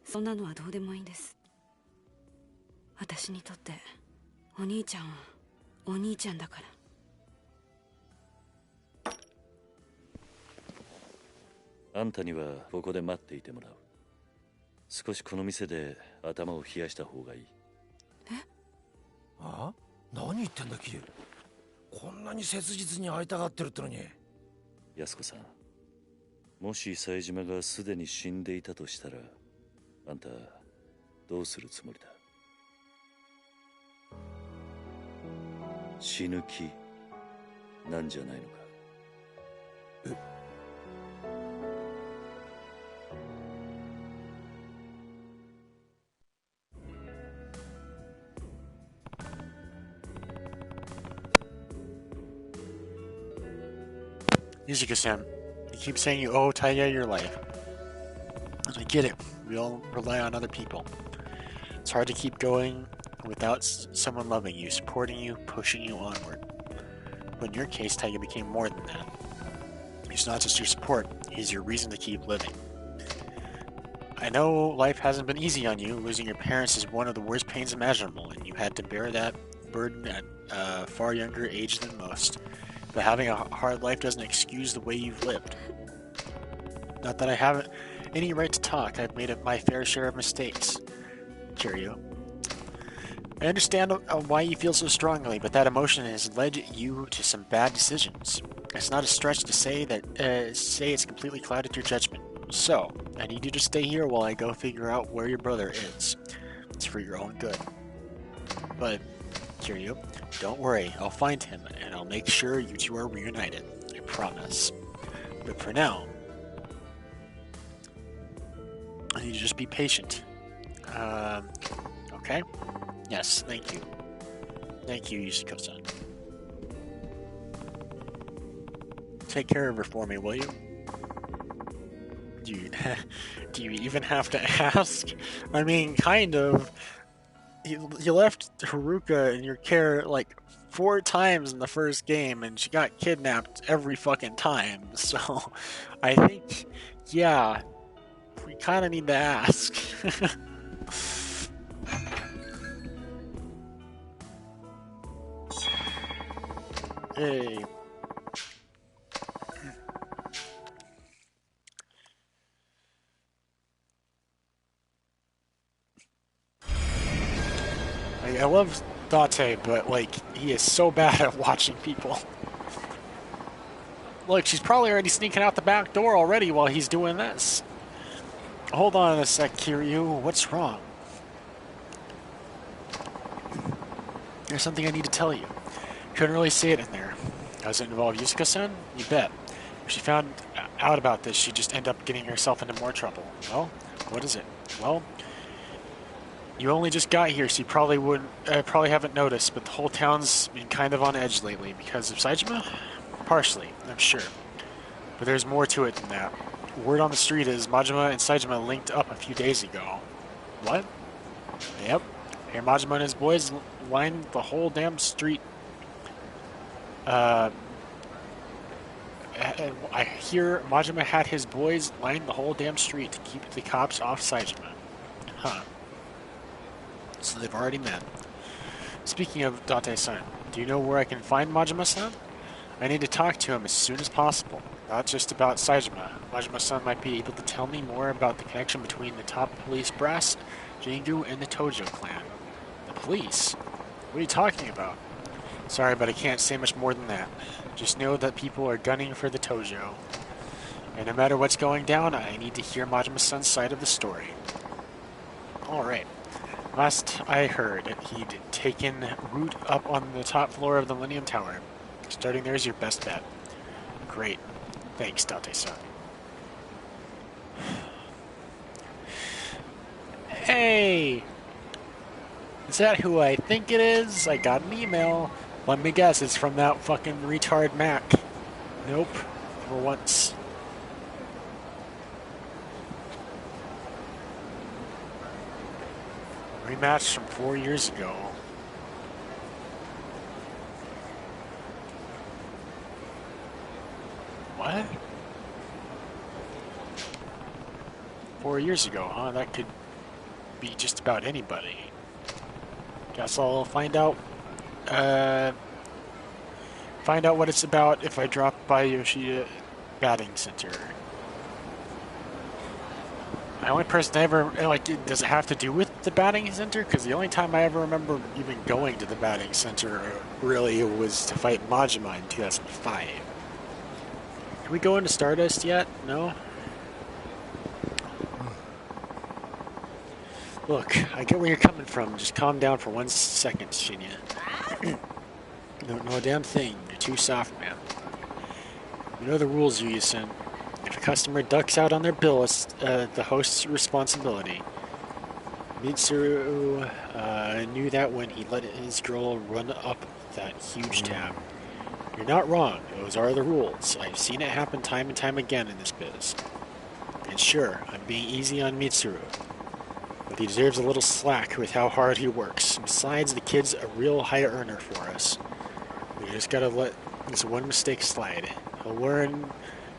S3: そんなのはどうでもいいんです。私にとってお兄ちゃんはお兄ちゃんだから。
S4: あんたにはここで待っていてもらう。少しこの店で頭を冷やした方がいい。
S5: え？あ？何言ってんだキリュウ。こんなに切実に会いたがってるってのに。
S4: 安子さん、もし冴島がすでに死んでいたとしたら、あんたどうするつもりだ？死ぬ気なんじゃないのか？え？Yusuke-san,
S1: you keep saying you owe Taiga your life. And I get it. We all rely on other people. It's hard to keep going without someone loving you, supporting you, pushing you onward. But in your case, Taiga became more than that. He's not just your support, he's your reason to keep living. I know life hasn't been easy on you. Losing your parents is one of the worst pains imaginable, and you had to bear that burden at a far younger age than most. But having a hard life doesn't excuse the way you've lived. Not that I haven't any right to talk. I've made my fair share of mistakes, Kiryu. I understand why you feel so strongly, but that emotion has led you to some bad decisions. It's not a stretch to say that it's completely clouded your judgment. So, I need you to stay here while I go figure out where your brother is. It's for your own good. But, Kiryu, don't worry, I'll find him, and I'll make sure you two are reunited. I promise. But for now, I need you to just be patient. Okay? Yes, thank you. Thank you, Yusuke-san. Take care of her for me, will you? Do you even have to ask? I mean, kind of. You left Haruka in your care like 4 times in the first game, and she got kidnapped every fucking time. So, I think, yeah, we kind of need to ask. Hey. I love Date, but, like, he is so bad at watching people. Look, she's probably already sneaking out the back door already while he's doing this. Hold on a sec, Kiryu. What's wrong? There's something I need to tell you. Couldn't really say it in there. Does it involve Yusuke-san? You bet. If she found out about this, she'd just end up getting herself into more trouble. Well, what is it? Well, You only just got here, so you probably haven't noticed, but the whole town's been kind of on edge lately because of Saejima? Partially, I'm sure. But there's more to it than that. Word on the street is Majima and Saejima linked up a few days ago. What? Yep. Here Majima and his boys lined the whole damn street. I hear Majima had his boys line the whole damn street to keep the cops off Saejima. Huh. So they've already met. Speaking of Date-san, do you know where I can find Majima-san? I need to talk to him as soon as possible. Not just about Saejima. Majima-san might be able to tell me more about the connection between the top police brass, Jingu, and the Tojo clan. The police? What are you talking about? Sorry, but I can't say much more than that. Just know that people are gunning for the Tojo. And no matter what's going down, I need to hear Majima-san's side of the story. Alright. Last I heard, he'd taken root up on the top floor of the Millennium Tower. Starting there is your best bet. Great. Thanks, Date-san. Hey! Is that who I think it is? I got an email. Let me guess, it's from that fucking retard Mac. Nope. For once. Rematch from 4 years ago. What? 4 years ago, huh? That could be just about anybody. Guess I'll find out. Find out what it's about if I drop by Yoshida Batting Center. The only person I ever, like, does it have to do with the batting center? Because the only time I ever remember even going to the batting center, really, was to fight Majima in 2005. Can we go into Stardust yet? No? Look, I get where you're coming from. Just calm down for 1 second, Shinya. No damn thing. You're too soft, man. You know the rules, Yuya-san. If a customer ducks out on their bill, it's the host's responsibility. Mitsuru knew that when he let his girl run up that huge tab. You're not wrong. Those are the rules. I've seen it happen time and time again in this biz. And sure, I'm being easy on Mitsuru. But he deserves a little slack with how hard he works. Besides, the kid's a real high earner for us. We just gotta let this one mistake slide. He'll learn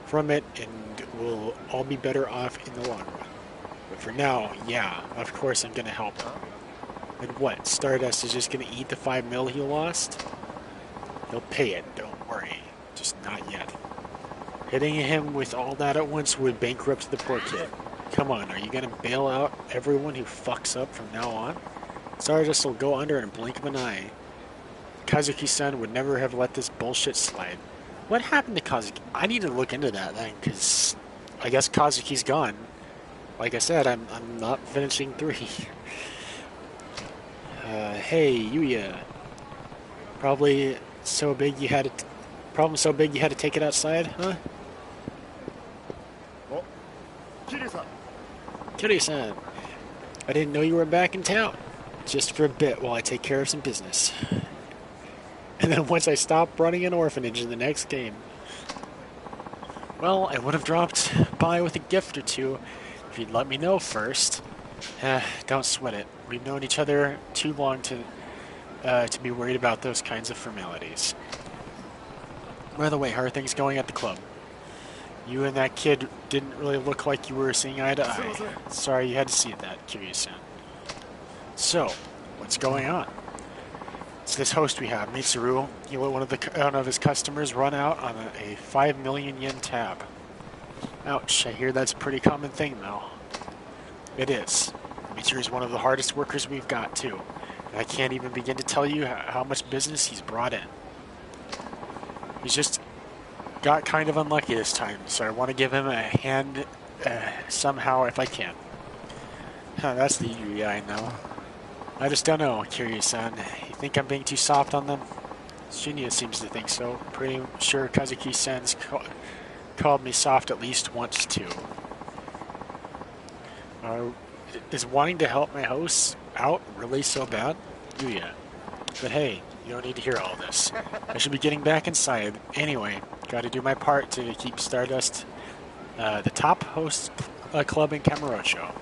S1: from it, and we'll all be better off in the long run. But for now, yeah, of course I'm gonna help him. And what, Stardust is just gonna eat the 5 mil he lost? He'll pay it, don't worry. Just not yet. Hitting him with all that at once would bankrupt the poor kid. Come on, are you gonna bail out everyone who fucks up from now on? Stardust will go under in a blink of an eye. Kazuki-san would never have let this bullshit slide. What happened to Kazuki? I need to look into that then, because I guess Kazuki's gone. Like I said, I'm not finishing 3. Hey, Yuya. Problem so big you had to take it outside, huh?
S6: Oh, Kiryu-san.
S1: Kiryu-san. I didn't know you were back in town. Just for a bit while I take care of some business. And then once I stop running an orphanage in the next game. Well, I would have dropped by with a gift or two if you'd let me know first. Don't sweat it. We've known each other too long to be worried about those kinds of formalities. By the way, how are things going at the club? You and that kid didn't really look like you were seeing eye to eye. Sorry you had to see that, Kiryu-san. So, what's going on? It's this host we have, Mitsuru. He let one of his customers run out on a 5 million yen tab. Ouch, I hear that's a pretty common thing, though. It is. Mitsuru's one of the hardest workers we've got, too. And I can't even begin to tell you how much business he's brought in. He's just got kind of unlucky this time, so I want to give him a hand somehow if I can. That's the Yui I know. I just don't know, Kiryu-san. You think I'm being too soft on them? Shinya seems to think so. Pretty sure Kazuki-san's called me soft at least once, too. is wanting to help my hosts out really so bad? Yuya. But hey, you don't need to hear all this. I should be getting back inside. Anyway, gotta do my part to keep Stardust the top host club in Kamurocho.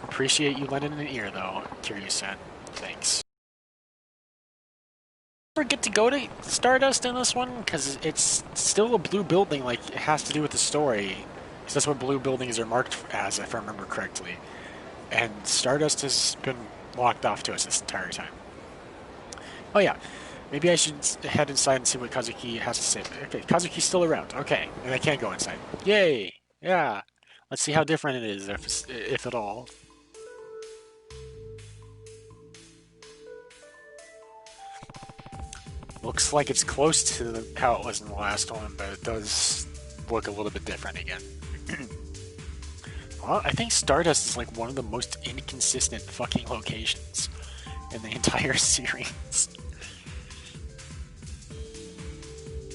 S1: Appreciate you lending an ear, though, Kiryu-san. Thanks. Ever get to go to Stardust in this one? Because it's still a blue building, like it has to do with the story. Because that's what blue buildings are marked as, if I remember correctly. And Stardust has been locked off to us this entire time. Oh yeah, maybe I should head inside and see what Kazuki has to say. Okay, Kazuki's still around. Okay, and I can't go inside. Yay! Yeah. Let's see how different it is, if at all. Looks like it's close to how it was in the last one, but it does look a little bit different again. Well, I think Stardust is like one of the most inconsistent fucking locations in the entire series.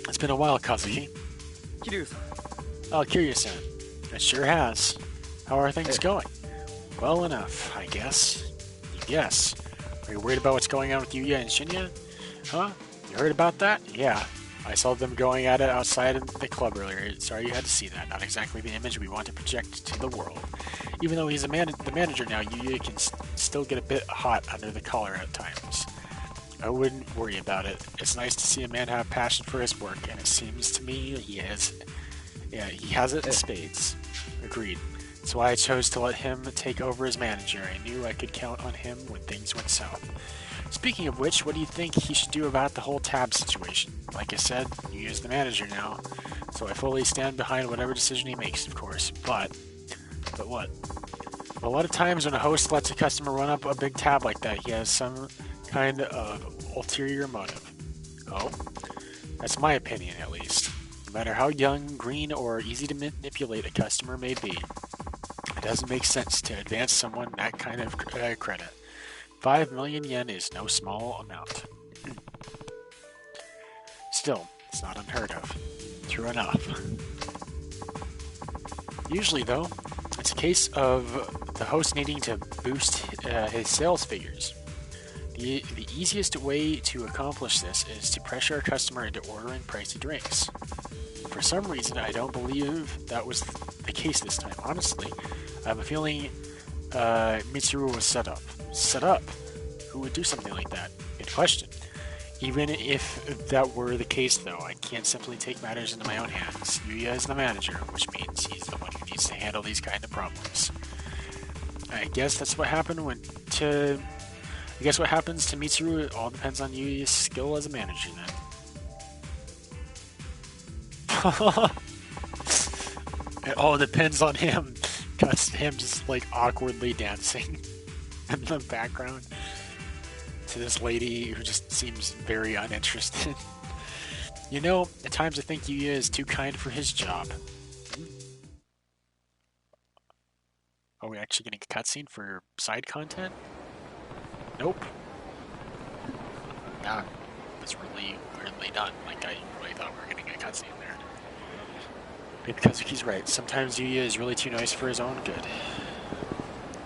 S1: It's been a while, Kazuki.
S6: Kiryu-san.
S1: Oh, Kiryu-san. It sure has. How are things going? Well enough, I guess. Yes. Are you worried about what's going on with Yuya and Shinya? Huh? You heard about that? Yeah. I saw them going at it outside of the club earlier. Sorry you had to see that. Not exactly the image we want to project to the world. Even though he's the manager now, Yuya can still get a bit hot under the collar at times. I wouldn't worry about it. It's nice to see a man have passion for his work, and it seems to me he has. Yeah, he has it in spades. Agreed. That's why I chose to let him take over as manager. I knew I could count on him when things went south. Speaking of which, what do you think he should do about the whole tab situation? Like I said, Yuya's the manager now, so I fully stand behind whatever decision he makes, of course. But what? A lot of times when a host lets a customer run up a big tab like that, he has some kind of ulterior motive. Oh? That's my opinion, at least. No matter how young, green, or easy to manipulate a customer may be, it doesn't make sense to advance someone that kind of credit. 5 million yen is no small amount. Still, it's not unheard of. True enough. Usually, though, it's a case of the host needing to boost his sales figures. The easiest way to accomplish this is to pressure a customer into ordering pricey drinks. For some reason, I don't believe that was the case this time. Honestly, I have a feeling Mitsuru was set up. Set up? Who would do something like that? Good question. Even if that were the case, though, I can't simply take matters into my own hands. Yuya is the manager, which means he's the one who needs to handle these kind of problems. I guess that's what happened I guess what happens to Mitsuru, it all depends on Yuya's skill as a manager, then. It all depends on him. Cuts to him just, like, awkwardly dancing in the background to this lady who just seems very uninterested. You know, at times I think Yuya is too kind for his job. Are we actually getting a cutscene for side content? Nope. Nah, it's really weirdly done. Like, I really thought we were getting a cutscene there. Maybe Kazuki's right. Sometimes Yuya is really too nice for his own good.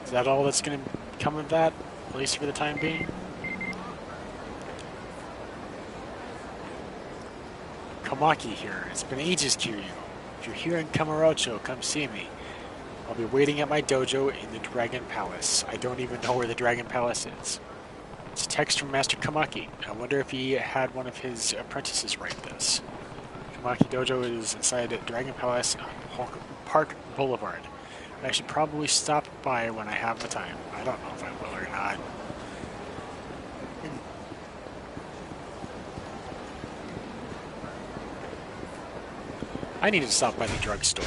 S1: Is that all that's gonna come of that? At least for the time being? Kamaki here. It's been ages, Kiryu. If you're here in Kamurocho, come see me. I'll be waiting at my dojo in the Dragon Palace. I don't even know where the Dragon Palace is. It's a text from Master Kamaki. I wonder if he had one of his apprentices write this. Kamaki Dojo is inside Dragon Palace on Park Boulevard. I should probably stop by when I have the time. I don't know if I will or not. I need to stop by the drugstore.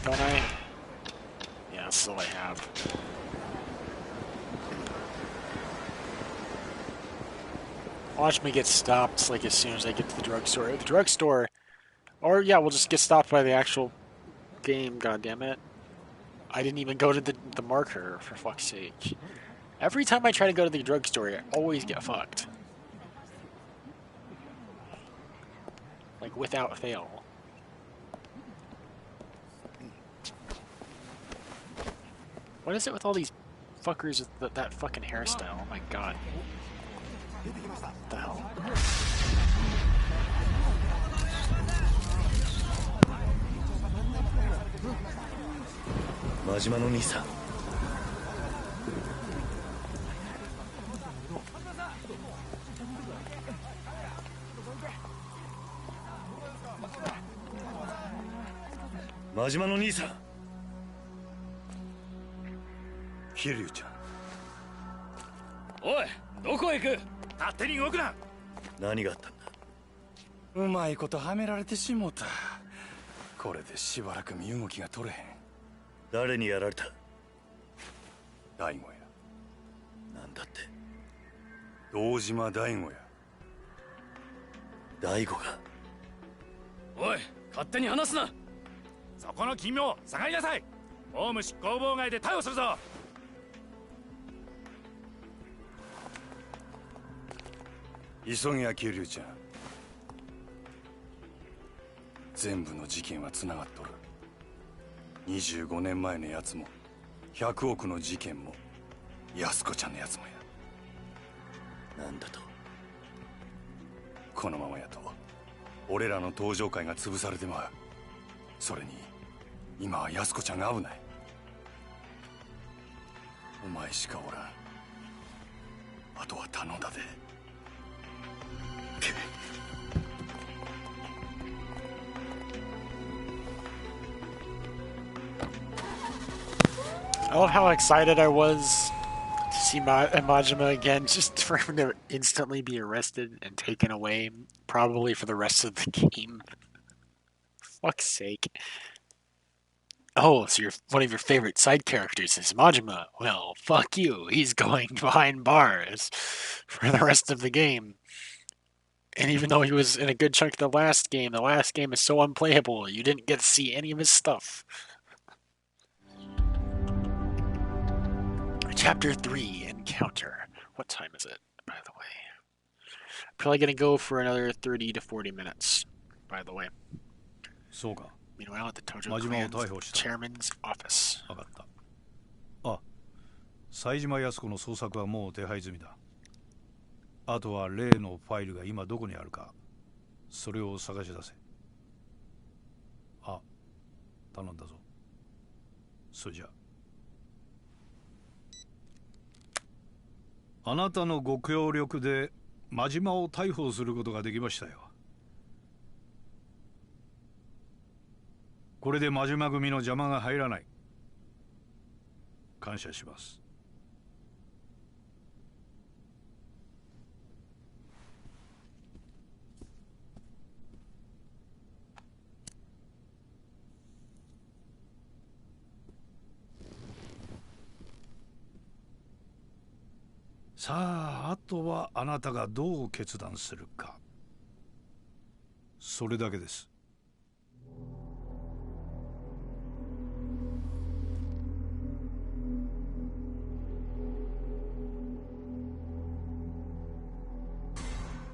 S1: Don't I? Yeah, that's all I have. Watch me get stopped like as soon as I get to the drugstore. The drugstore, or yeah, we'll just get stopped by the actual game. God damn it! I didn't even go to the marker, for fuck's sake. Every time I try to go to the drugstore, I always get fucked. Like without fail. What is it with all these fuckers with that fucking hairstyle? Oh my god. What the hell?
S4: 真島の兄さん。真島の兄さん。
S2: 桐生ちゃん。
S4: おい、どこへ行く？
S2: 勝手に動くな。
S4: 何があったんだ？
S2: うまいことはめられてしもた。これでしばらく身動きが取れへん。
S4: 誰にやられた？
S2: 大悟や。
S4: なんだって？
S2: 堂島大悟や。
S4: 大悟が？
S5: おい、勝手に話すな。そこの奇妙下がりなさい。公務執行妨害で逮捕するぞ。
S2: 急げや桐生ちゃん。全部の事件はつながっとる。25年前のやつも100億の事件も安子ちゃんのやつもや。
S4: なんだと？
S2: このままやと俺らの登場会が潰されてまう。それに今は安子ちゃんが危ない。お前しかおらん。あとは頼んだで。
S1: I love how excited I was to see Majima again, just for him to instantly be arrested and taken away, probably for the rest of the game. Fuck's sake. Oh, so one of your favorite side characters is Majima. Well, fuck you. He's going behind bars for the rest of the game. And even though he was in a good chunk of the last game is so unplayable. You didn't get to see any of his stuff. Chapter 3, Encounter. What time is it, by the way? Probably gonna go for another 30 to 40 minutes, by the way.
S2: そうか。
S1: Meanwhile, at the Tojo
S2: 真島を逮捕
S1: Clan's
S2: した。
S1: chairman's office.
S2: 分かった。あ、冴島靖子の捜索はもう手配済みだ。あとは例のファイルが今どこにあるか、それを探し出せ。あ、頼んだぞ。それじゃあ。あなたのご協力で真島を逮捕することができましたよ。これで真島組の邪魔が入らない。感謝します。さあ、あとはあなたがどう決断するか。それだけです。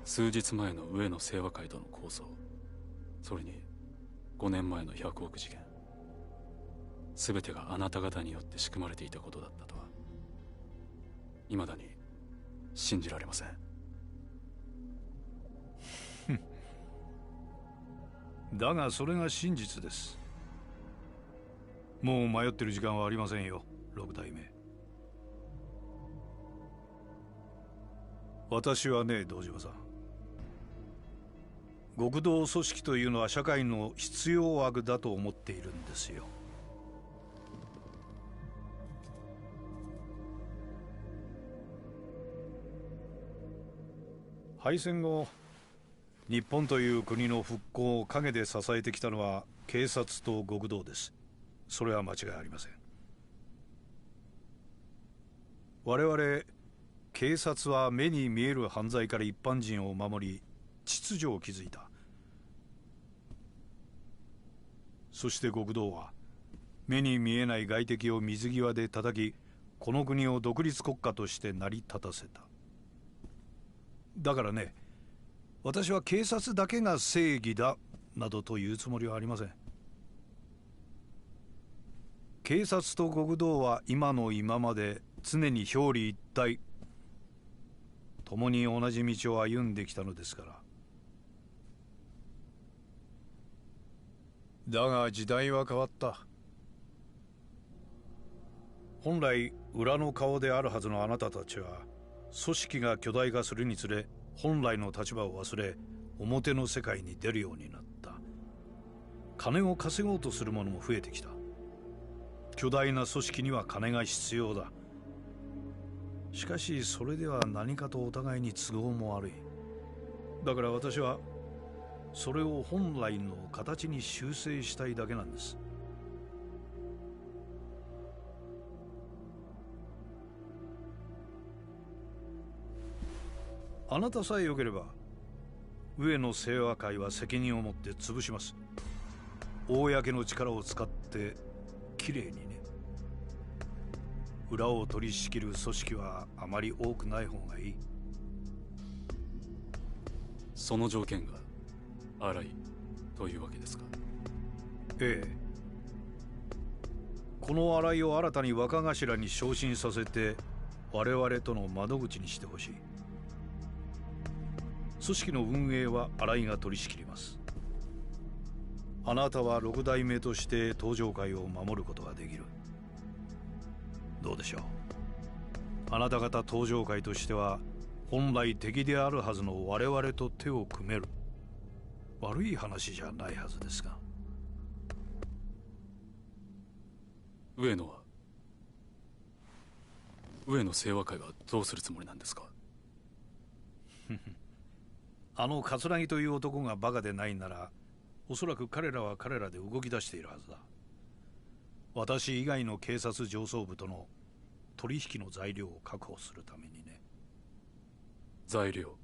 S7: 数日前の上野清和会との抗争、それに5年前の100億事件、全てがあなた方によって仕組まれていたことだったとは未だに信じられません。
S2: だがそれが真実です。もう迷ってる時間はありませんよ、六代目。私はね、堂島さん、極道組織というのは社会の必要悪だと思っているんですよ。敗戦後、日本という国の復興を陰で支えてきたのは警察と極道です。それは間違いありません。我々警察は目に見える犯罪から一般人を守り、秩序を築いた。そして極道は目に見えない外敵を水際で叩き、この国を独立国家として成り立たせた。だからね、私は警察だけが正義だなどというつもりはありません。警察と極道は今の今まで常に表裏一体、共に同じ道を歩んできたのですから。だが時代は変わった。本来裏の顔であるはずのあなたたちは、組織が巨大化するにつれ本来の立場を忘れ、表の世界に出るようになった。金を稼ごうとする者も増えてきた。巨大な組織には金が必要だ。しかしそれでは何かとお互いに都合も悪い。だから私はそれを本来の形に修正したいだけなんです。あなたさえ良ければ上野清和会は責任を持って潰します。公の力を使ってきれいにね。裏を取り仕切る組織はあまり多くない方がいい。
S7: その条件が荒いというわけですか？
S2: ええ。この荒井を新たに若頭に昇進させて我々との窓口にしてほしい。組織の運営は新井が取り仕切ります。あなたは六代目として東上会を守ることができる。どうでしょう。あなた方東上会としては本来敵であるはずの我々と手を組める。悪い話じゃないはずですが。
S7: 上野清和会はどうするつもりなんですか？
S2: あの桂木という男がバカでないなら、おそらく彼らは彼らで動き出しているはずだ。私以外の警察上層部との取引の材料を確保するためにね。
S7: 材料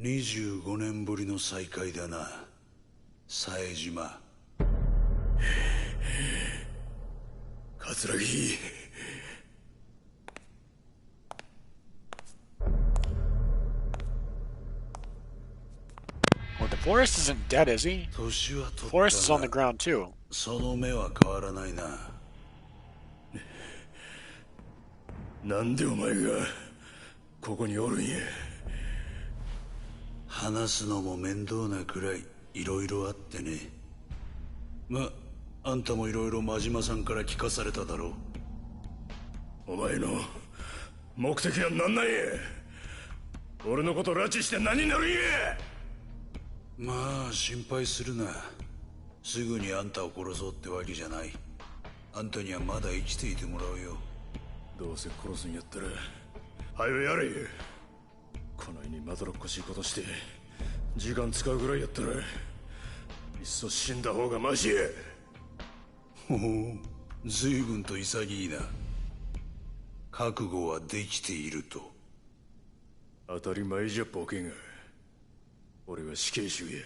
S7: ？25
S2: 年ぶりの再会だな、冴島。
S6: 桂木。
S1: Well, the forest isn't dead, is he?
S2: 年は取ったな。
S1: Forest is on the ground too.
S2: その目は変わらないな。
S6: なんでお前がここにおるんや。
S2: 話すのも面倒なくらいいろいろあってね。あんたもいろいろ真島さんから聞かされただろう。
S6: お前の目的は何なんや。俺のこと拉致して何になるんや。
S2: まあ心配するな。すぐにあんたを殺そうってわけじゃない。あんたにはまだ生きていてもらうよ。
S6: どうせ殺すんやったら早よやれ。こないにまどろっこしいことして時間使うぐらいやったらいっそ死んだ方がマシや。
S2: ほほう、随分と潔いな。覚悟はできていると。
S6: 当たり前じゃボケが。俺は死刑囚や。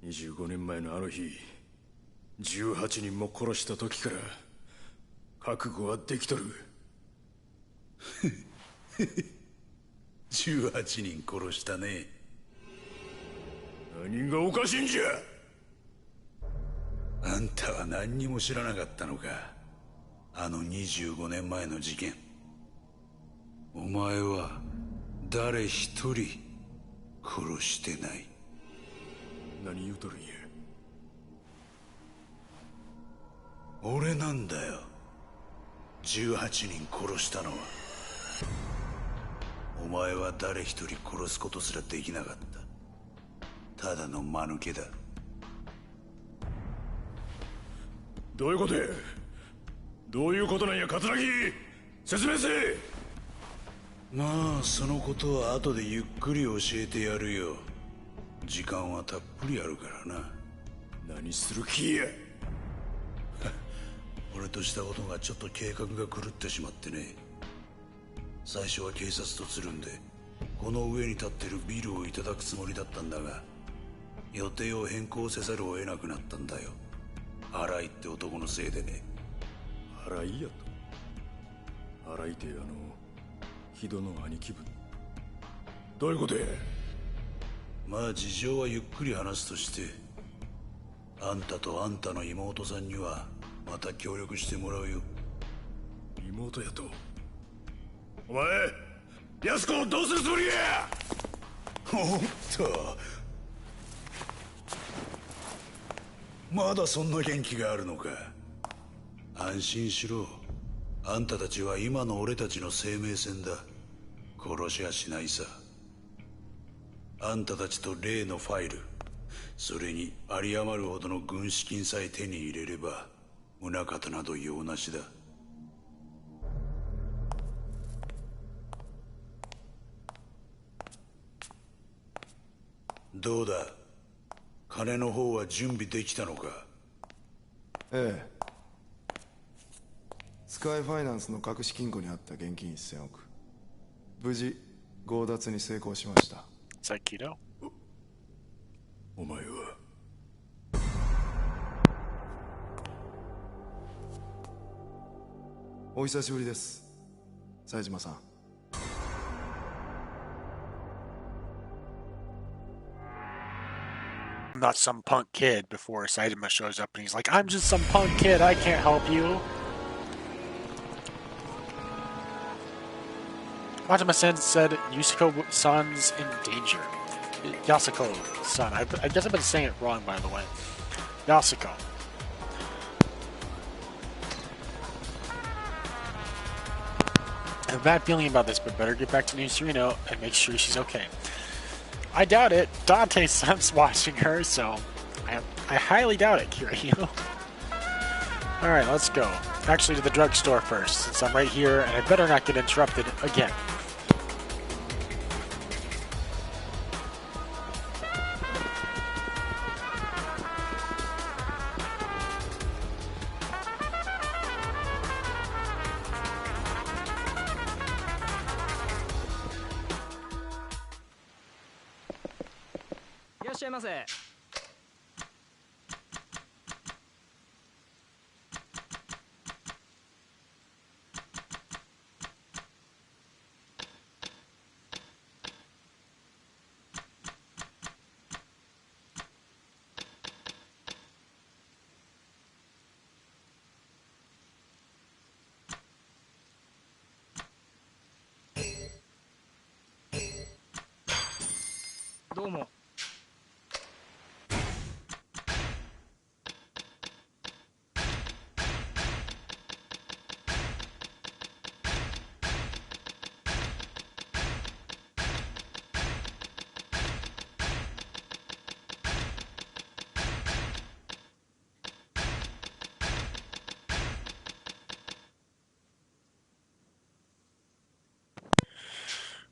S6: 25年前のあの日18人も殺した時から覚悟はできとる。
S2: 18人殺したね。
S6: 何がおかしいんじゃ。
S2: あんたは何にも知らなかったのか。あの25年前の事件。お前は誰一人殺してない。
S6: 何言うとるんや。
S2: 俺なんだよ、18人殺したのは。お前は誰一人殺すことすらできなかった。ただの間抜けだ。
S6: どういうことや。どういうことなんや桂木。説明せえ。
S2: まあそのことは後でゆっくり教えてやるよ。時間はたっぷりあるからな。
S6: 何する気や。
S2: 俺としたことがちょっと計画が狂ってしまってね。最初は警察とつるんでこの上に立ってるビルをいただくつもりだったんだが、予定を変更せざるを得なくなったんだよ。荒井って男のせいでね。
S6: 荒井やと。荒井って木戸の兄貴分。どういうことや。
S2: まあ事情はゆっくり話すとして、あんたとあんたの妹さんにはまた協力してもらうよ。
S6: 妹やと。お前安子をどうするつもりや。
S2: おっと、まだそんな元気があるのか。安心しろ。あんたたちは今の俺たちの生命線だ。殺しはしないさ。あんたたちと例のファイル、それに有り余るほどの軍資金さえ手に入れれば宗方など用なしだ。どうだ、金の方は準備できたのか。
S8: ええ。スカイファイナンスの隠し金庫にあった現金1000億、無事強奪に成功しました。
S1: Is that keto?
S6: お前は。
S8: お久しぶりです、冴島さん。
S1: I'm not some punk kid before Saitama shows up and he's like, I'm just some punk kid, I can't help you. Majima-san said Yusuko-san's in danger. Yasuko-san. I guess I've been saying it wrong, by the way. Yasuko. I have a bad feeling about this, but better get back to New Sereno and make sure she's okay. I doubt it. Dante-san's watching her, so I highly doubt it, Kiryu. Alright, let's go. Actually, to the drugstore first, since I'm right here, and I better not get interrupted again.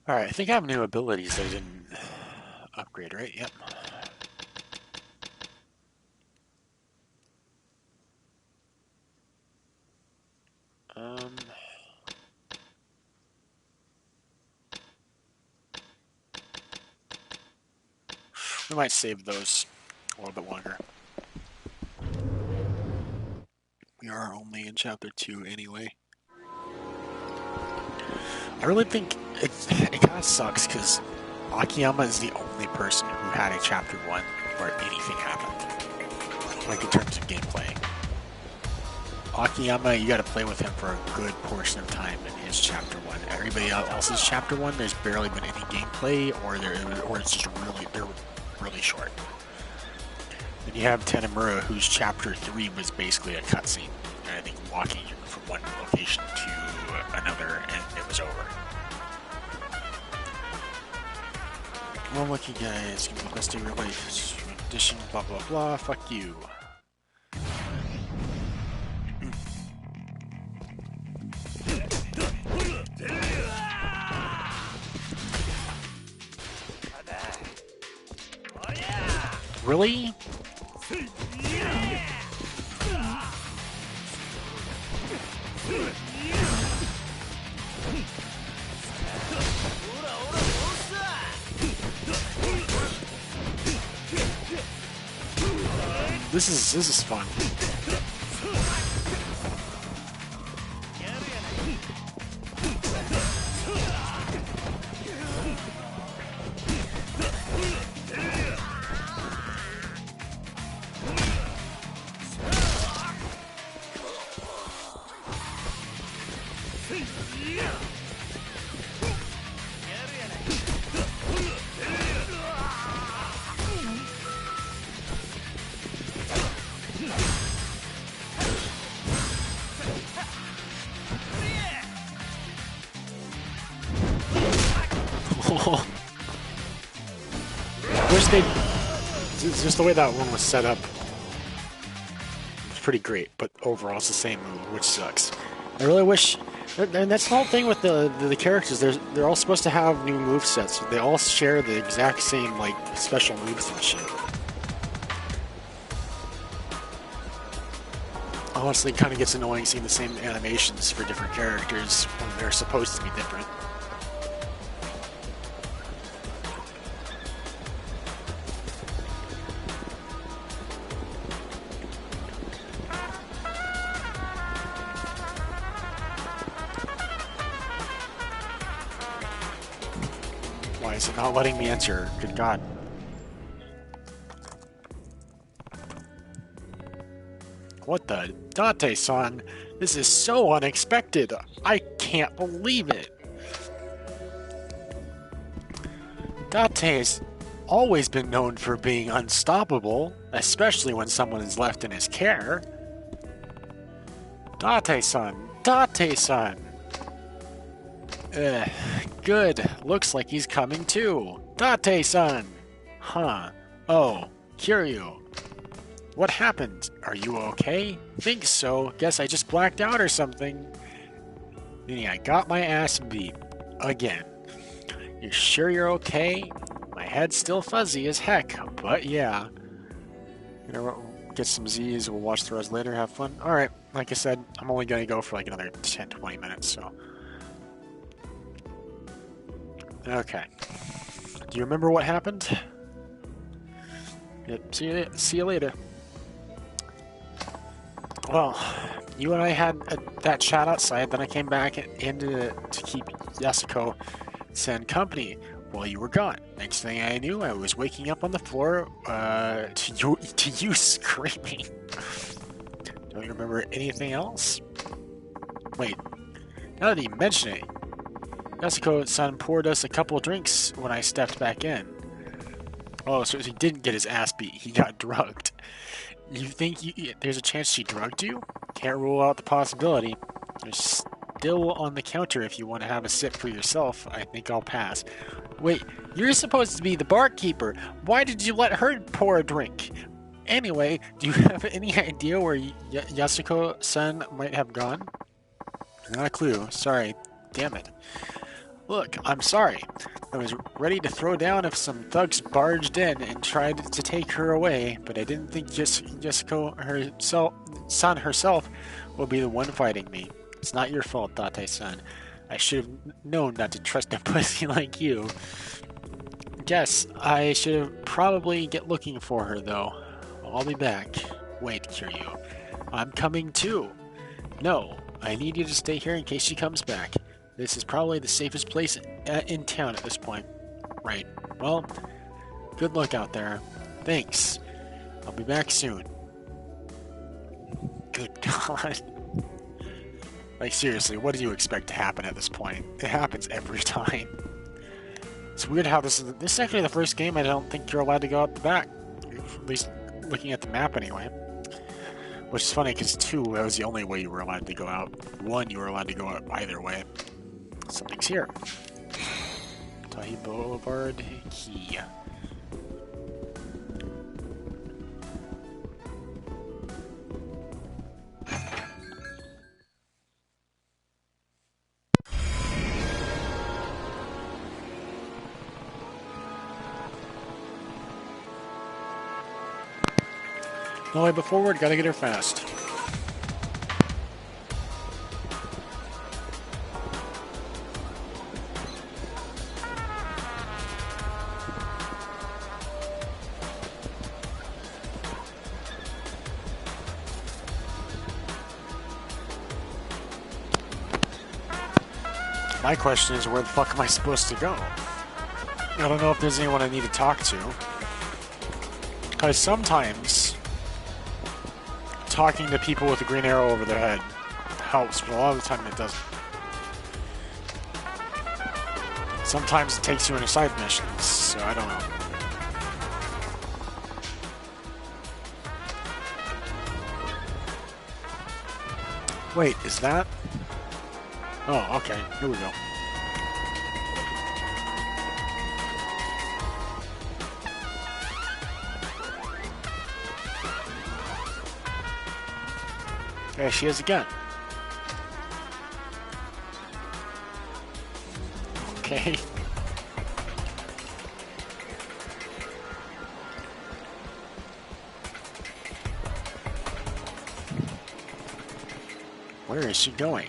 S1: Alright, I think I have new abilities that I didn't upgrade, right? Yep. We might save those a little bit longer. We are only in chapter 2 anyway. I really think it kind of sucks because Okinawa is the only person who had a chapter 1 where anything happened, like in terms of gameplay. Okinawa, you got to play with him for a good portion of time in his chapter 1. Everybody else's chapter 1, there's barely been any gameplay, or it's just they're really short. Then you have Tenemura, whose chapter 3 was basically a cutscene, and I think walking from one location to another, and it was over. Well, lucky guys, give me the best day of your life. Edition, blah blah blah. Fuck you. Really? This is fun. Wish they just the way that one was set up. It's pretty great, but overall it's the same move, which sucks. I really wish, and that's the whole thing with the characters. They're all supposed to have new movesets. They all share the exact same like special moves and shit. Honestly, it kind of gets annoying seeing the same animations for different characters when they're supposed to be different. Why is it not letting me enter? Good God. What the? Date-san, this is so unexpected. I can't believe it. Date's always been known for being unstoppable, especially when someone is left in his care. Date-san, Date-san. Good. Looks like he's coming too. Date-san. Huh. Oh, Kiryu. What happened? Are you okay? Think so. Guess I just blacked out or something. Meaning I got my ass beat. Again. You sure you're okay? My head's still fuzzy as heck, but yeah. You know what? Get some Z's, we'll watch the rest later, have fun. Alright, like I said, I'm only gonna go for like another 10-20 minutes, so. Okay. Do you remember what happened? Yep, see you later. Well, you and I had that chat outside, then I came back in to keep Yasuko-san company while you were gone. Next thing I knew, I was waking up on the floor to you screaming. Don't you remember anything else? Wait, now that you mention it, Yasuko-san poured us a couple of drinks when I stepped back in. Oh, so he didn't get his ass beat, he got drugged. You think there's a chance she drugged you? Can't rule out the possibility. There's still on the counter if you want to have a sip for yourself. I think I'll pass. Wait, you're supposed to be the barkeeper. Why did you let her pour a drink? Anyway, do you have any idea where Yasuko-san might have gone? Not a clue. Sorry. Damn it. Look, I'm sorry. I was ready to throw down if some thugs barged in and tried to take her away, but I didn't think Yasuko-san herself will be the one fighting me. It's not your fault, Date-san. I should have known not to trust a pussy like you. Guess I should have probably get looking for her, though. I'll be back. Wait, Kiryu. I'm coming too. No, I need you to stay here in case she comes back. This is probably the safest place in town at this point. Right. Well, good luck out there. Thanks. I'll be back soon. Good God. Like, seriously, what do you expect to happen at this point? It happens every time. It's weird how this is actually the first game I don't think you're allowed to go out the back. At least looking at the map anyway. Which is funny because 2, that was the only way you were allowed to go out. 1, you were allowed to go out either way. Something's here. Tahi Boulevard Key. No way but forward, gotta get her fast. My question is, where the fuck am I supposed to go? I don't know if there's anyone I need to talk to. Because sometimes talking to people with a green arrow over their head helps, but a lot of the time it doesn't. Sometimes it takes you into side missions, so I don't know. Wait, is that? Oh, okay. Here we go. There she is again. Okay. Where is she going?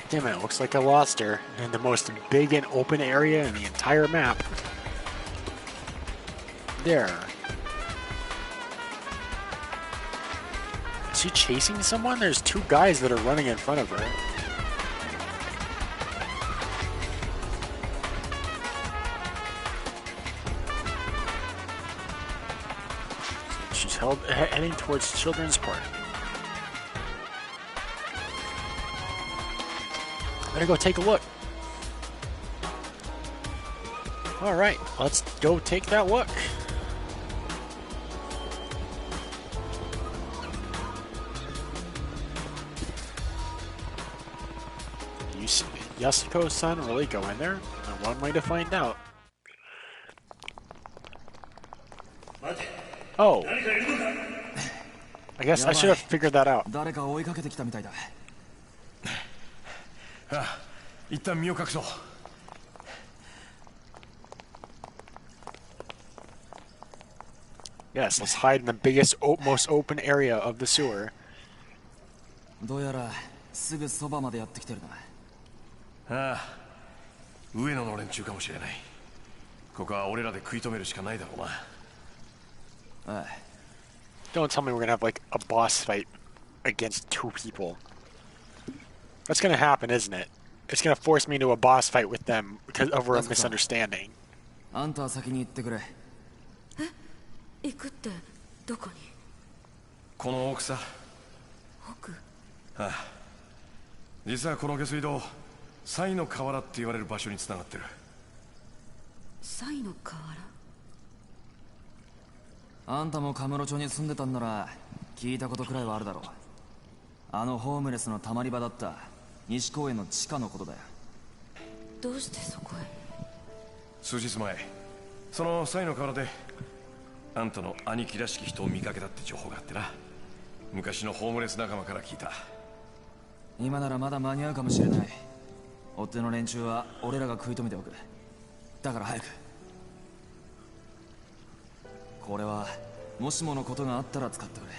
S1: Damn it, looks like I lost her in the most big and open area in the entire map. There. Is she chasing someone? There's two guys that are running in front of her. She's heading towards Children's Park. Better go take a look. Alright, let's go take that look. Yasuko-san really go in there? One way to find out. Oh. I guess I should have figured that out.
S6: 一旦身を隠そう。
S1: Yes, let's hide in the biggest, most open area of the sewer.
S9: どうやらすぐそばまでやってきてるな。
S6: ああ、上野の連中かもしれない。ここは俺らで食い止めるしかないだろうな。
S9: ああ。
S1: Don't tell me we're gonna have like a boss fight against two people. That's gonna happen, isn't it? It's gonna force me into a boss fight with them because over a misunderstanding.
S9: あんたは先に行ってくれ。
S3: え、行くってどこに？
S6: この奥さ。
S3: 奥？
S6: ああ。実はこの下水道、サイの河原って言われる場所に繋がってる。
S3: サイの河原？
S9: あんたもカムロ町に住んでたんなら聞いたことくらいはあるだろう。あのホームレスのたまり場だった西公園の地下のことだよ。
S3: どうしてそこへ？
S6: 数日前、そのサイの河原であんたの兄貴らしき人を見かけたって情報があってな。昔のホームレス仲間から聞いた。
S9: 今ならまだ間に合うかもしれない。追っ手の連中は俺らが食い止めておく。だから早く。これはもしものことがあったら使ってくれ。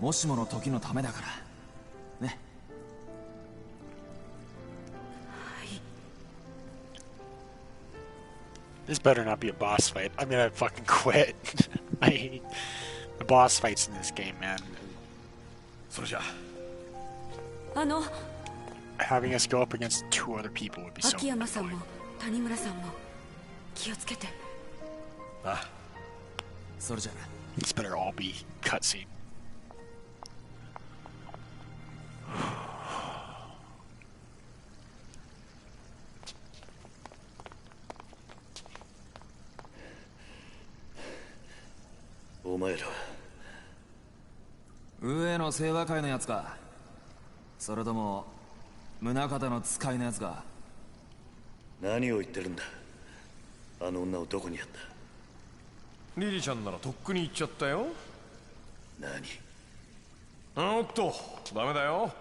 S9: もしもの時のためだからね。
S1: This better not be a boss fight. I'm gonna fucking quit. I hate the boss fights in this game, man.
S6: それじゃ。
S1: Having us go up against two other people would be so.
S3: 秋山さんも谷村さんも気をつけて。
S6: あ。
S9: それじゃ。
S1: These better all be cutscene.
S4: お前ら
S9: 上の清和会のやつか。それとも宗像の使いのやつか。
S4: 何を言ってるんだ。あの女をどこにやった。
S6: リリちゃんならとっくに行っちゃったよ。
S4: 何？
S6: おっと、ダメだよ。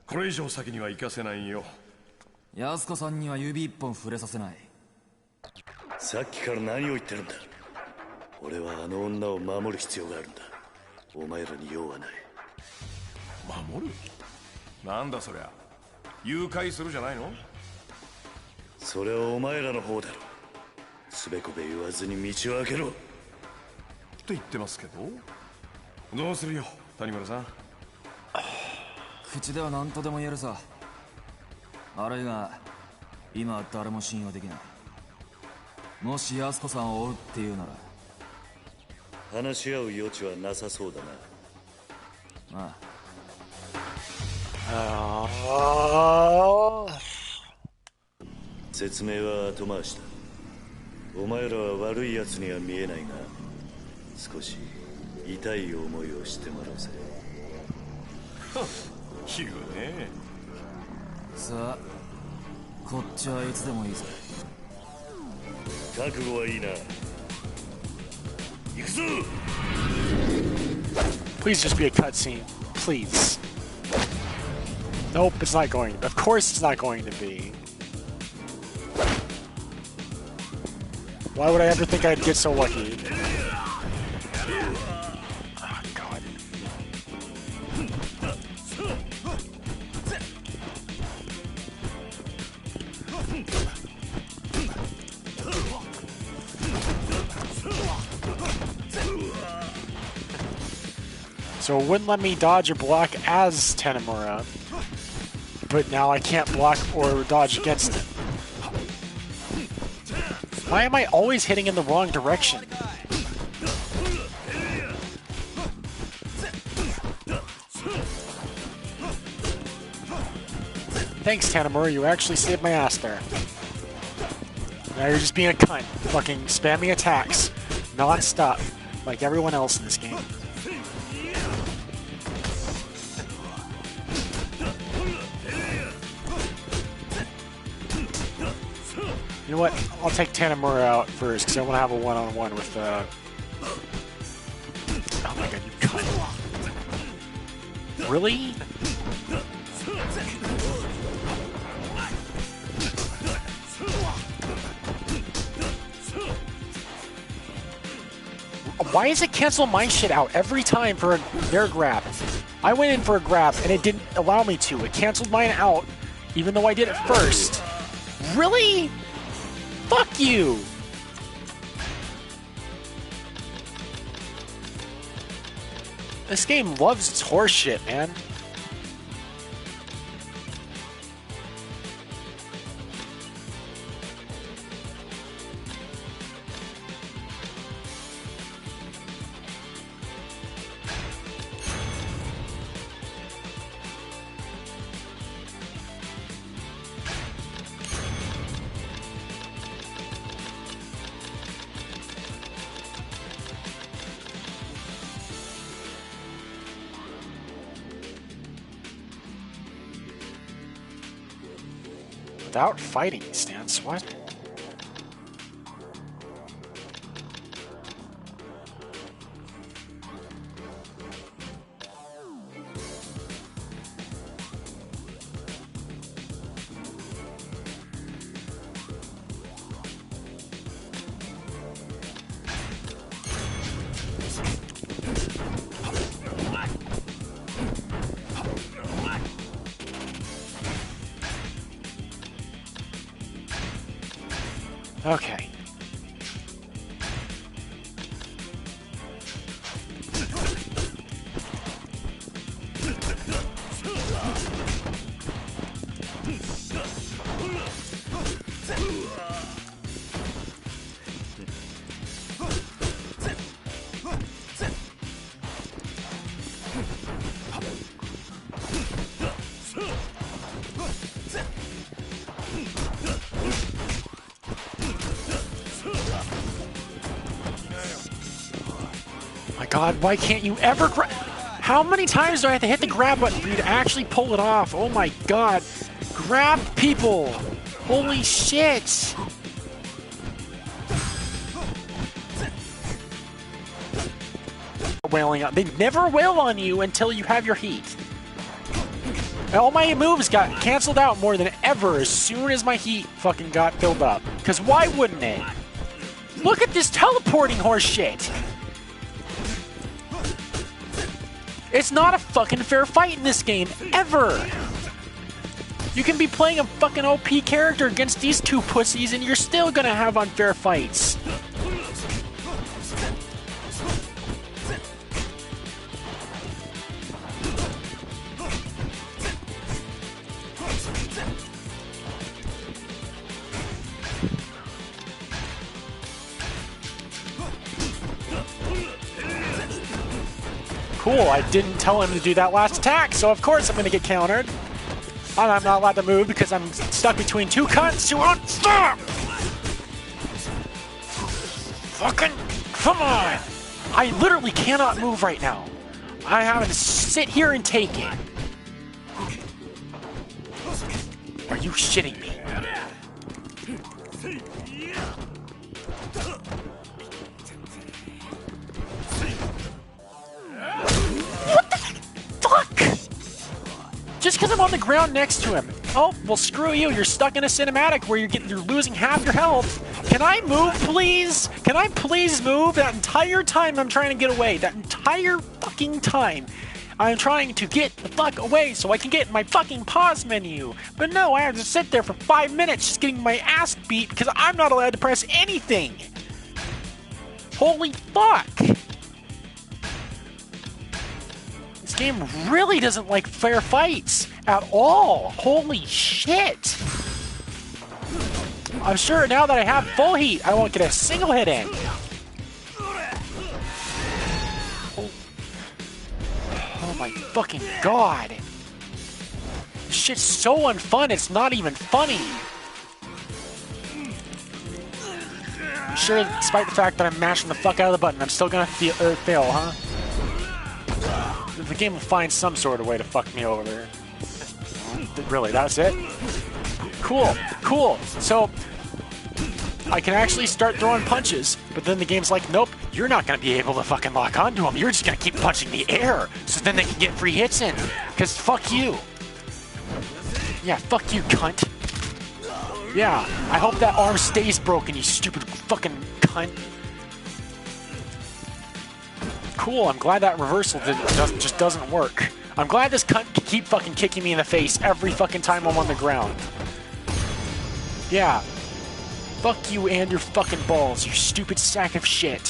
S6: これ以上先には行かせないよ。
S9: 安子さんには指一本触れさせない。
S4: さっきから何を言ってるんだ。俺はあの女を守る必要があるんだ。お前らに用はない。
S6: 守る？なんだそりゃ。誘拐するじゃないの？
S4: それはお前らの方だろ。すべこべ言わずに道を開けろ。
S10: と言ってますけど、どうするよ谷村さん。
S9: 口では何とでも言えるさ。悪いが今は誰も信用できない。もし安子さんを追うっていうなら
S4: 話し合う余地はなさそうだな。
S9: あ
S1: あ。
S4: 説明は後回しだ。お前らは悪い奴には見えないが、少し痛い思いをしてもらうぜ。
S10: 言うね。
S9: さあこっちはいつでもいいぜ。
S4: 覚悟はいいな。行くぞ。
S1: Please just be a cutscene. Please. Nope, it's not going. Of course it's not going to be. Why would I ever think I'd get so lucky? Oh, God. So it wouldn't let me dodge or block as Tanemura, but now I can't block or dodge against it. Why am I always hitting in the wrong direction? Thanks, Tanemura, you actually saved my ass there. Now you're just being a cunt, fucking spamming attacks, non-stop, like everyone else in this game. You know what? I'll take Tanemura out first, because I want to have a one-on-one with, Oh my god, you cunt. Really? Why does it cancel my shit out every time for their grab? I went in for a grab, and it didn't allow me to. It canceled mine out, even though I did it first. Really? Fuck you! This game loves its horse shit, man. Without fighting stance, what? Okay. God, why can't you ever grab? How many times do I have to hit the grab button for you to actually pull it off? Oh my God. Grab people. Holy shit. Wailing on. They never wail on you until you have your heat. All my moves got canceled out more than ever as soon as my heat fucking got filled up. Because why wouldn't it? Look at this teleporting horse shit. It's not a fucking fair fight in this game, ever! You can be playing a fucking OP character against these two pussies and you're still gonna have unfair fights. Cool, I didn't tell him to do that last attack, so of course I'm gonna get countered. And I'm not allowed to move because I'm stuck between two cunts who won't stop! Fucking, come on! I literally cannot move right now. I have to sit here and take it. Are you shitting me? What the fuck? Just because I'm on the ground next to him. Oh, well screw you. You're stuck in a cinematic where you're losing half your health. Can I move, please? Can I please move? That entire time I'm trying to get away. That entire fucking time. I'm trying to get the fuck away so I can get my fucking pause menu. But no, I have to sit there for 5 minutes just getting my ass beat because I'm not allowed to press anything. Holy fuck. This game really doesn't like fair fights at all. Holy shit. I'm sure now that I have full heat, I won't get a single hit in. Oh my fucking god. This shit's so unfun, it's not even funny. I'm sure, despite the fact that I'm mashing the fuck out of the button, I'm still gonna fail, huh? The game will find some sort of way to fuck me over there. Really, that's it? Cool, cool. So, I can actually start throwing punches, but then the game's like, nope, you're not going to be able to fucking lock onto them. You're just going to keep punching the air, so then they can get free hits in. Because fuck you. Yeah, fuck you, cunt. Yeah, I hope that arm stays broken, you stupid fucking cunt. Cool, I'm glad that reversal just doesn't work. I'm glad this cunt can keep fucking kicking me in the face every fucking time I'm on the ground. Yeah. Fuck you and your fucking balls, you stupid sack of shit.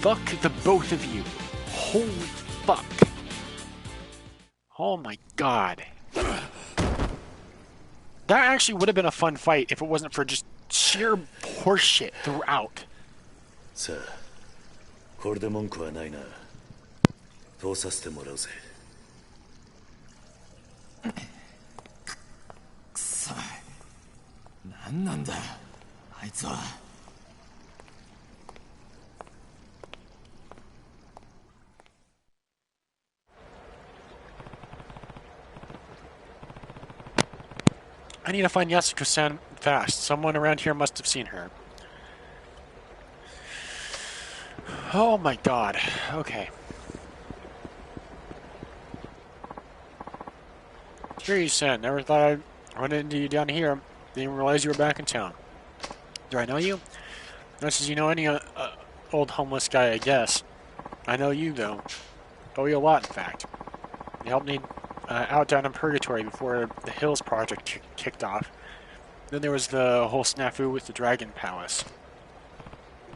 S1: Fuck the both of you. Holy fuck. Oh my god. That actually would have been a fun fight if it wasn't for just sheer horseshit throughout.
S4: さあ、これで文句はないな。通させてもらうぜ。
S9: くそ。何なんだ、あいつは。
S1: I need to find Yasuko-san fast. Someone around here must have seen her. Oh my god. Okay. Kiryu-san, never thought I'd run into you down here. Didn't even realize you were back in town. Do I know you? Not as you know any old homeless guy, I guess. I know you, though. Owe you a lot, in fact. You helped me out down in Purgatory before the Hills project kicked off. Then there was the whole snafu with the Dragon Palace.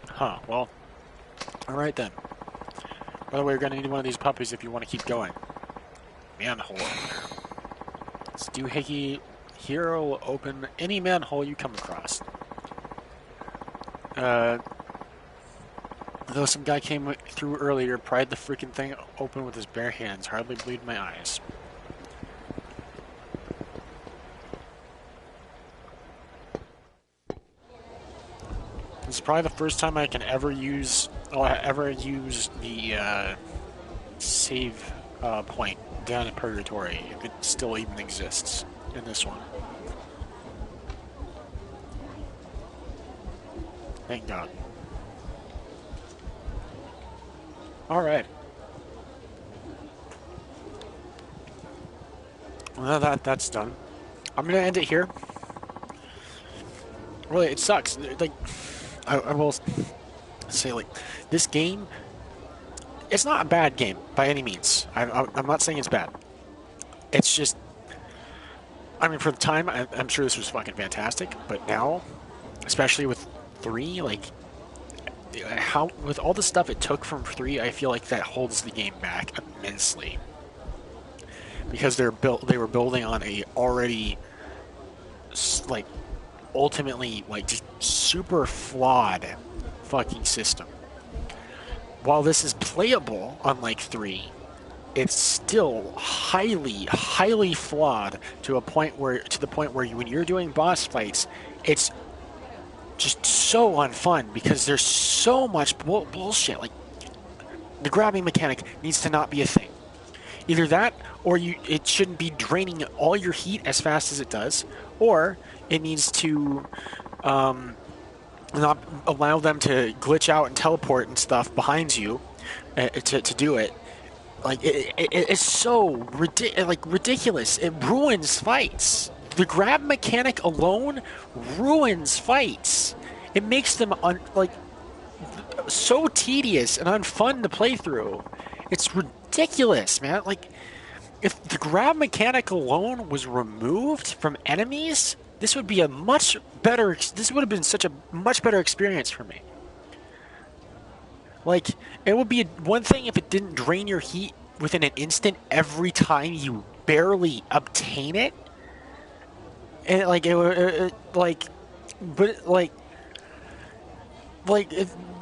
S1: Huh, well, alright then. By the way, you're gonna need one of these puppies if you want to keep going. Manhole. Doohickey Hero will open any manhole you come across. Though some guy came through earlier, pried the freaking thing open with his bare hands. Hardly bleed my eyes. This is probably the first time I can ever use the save point down in Purgatory, if it still even exists in this one. Thank God. Alright. Well, that's done. I'm gonna end it here. Really, it sucks. Like, I will say, like, this game, it's not a bad game by any means. I'm not saying it's bad. It's just, I mean, for the time, I'm sure this was fucking fantastic, but now, especially with 3, like, how with all the stuff it took from 3, I feel like that holds the game back immensely. Because they were building on a already, like, ultimately, like, just super flawed fucking system. While this is playable, unlike 3, it's still highly, highly flawed to the point where when you're doing boss fights, it's just so unfun because there's so much bullshit. Like, the grabbing mechanic needs to not be a thing. Either that, or it shouldn't be draining all your heat as fast as it does, or it needs to not allow them to glitch out and teleport and stuff behind you to do it. Like, it's so ridiculous. It ruins fights. The grab mechanic alone ruins fights. It makes them so tedious and unfun to play through. It's ridiculous, man. Like, if the grab mechanic alone was removed from enemies, this would be a much better. This would have been such a much better experience for me. Like, it would be one thing if it didn't drain your heat within an instant every time you barely obtain it, and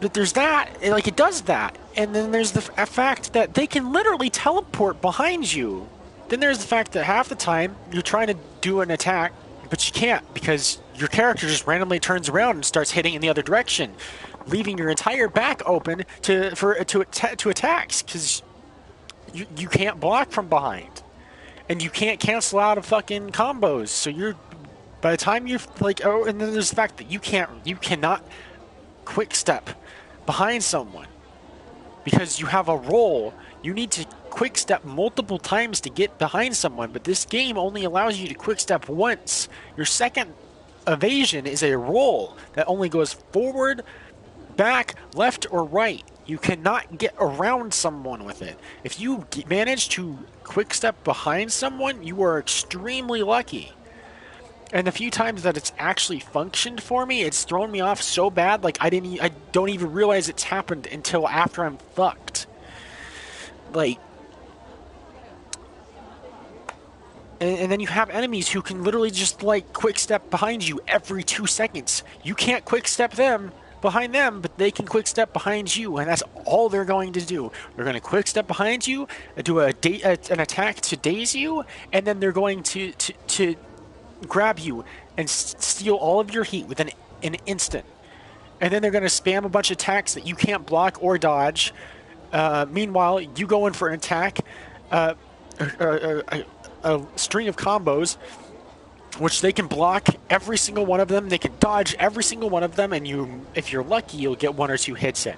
S1: but there's that. It does that, and then there's the fact that they can literally teleport behind you. Then there's the fact that half the time you're trying to do an attack, but you can't because your character just randomly turns around and starts hitting in the other direction, leaving your entire back open to attacks because you can't block from behind, and you can't cancel out of fucking combos. So by the time you're and then there's the fact that you cannot quick step behind someone because you have a roll. You need to quick step multiple times to get behind someone, but this game only allows you to quick step once. Your second evasion is a roll that only goes forward, back, left, or right. You cannot get around someone with it. If you manage to quick step behind someone, you are extremely lucky. And the few times that it's actually functioned for me, it's thrown me off so bad, like I don't even realize it's happened until after I'm fucked. Like, and then you have enemies who can literally just quick step behind you every 2 seconds. You can't quick step them behind them, but they can quick step behind you, and that's all they're going to do. They're going to quick step behind you, do an attack to daze you, and then they're going to grab you and steal all of your heat within an instant. And then they're going to spam a bunch of attacks that you can't block or dodge. Meanwhile, you go in for an attack, a string of combos, which they can block every single one of them. They can dodge every single one of them, and if you're lucky, you'll get 1 or 2 hits in.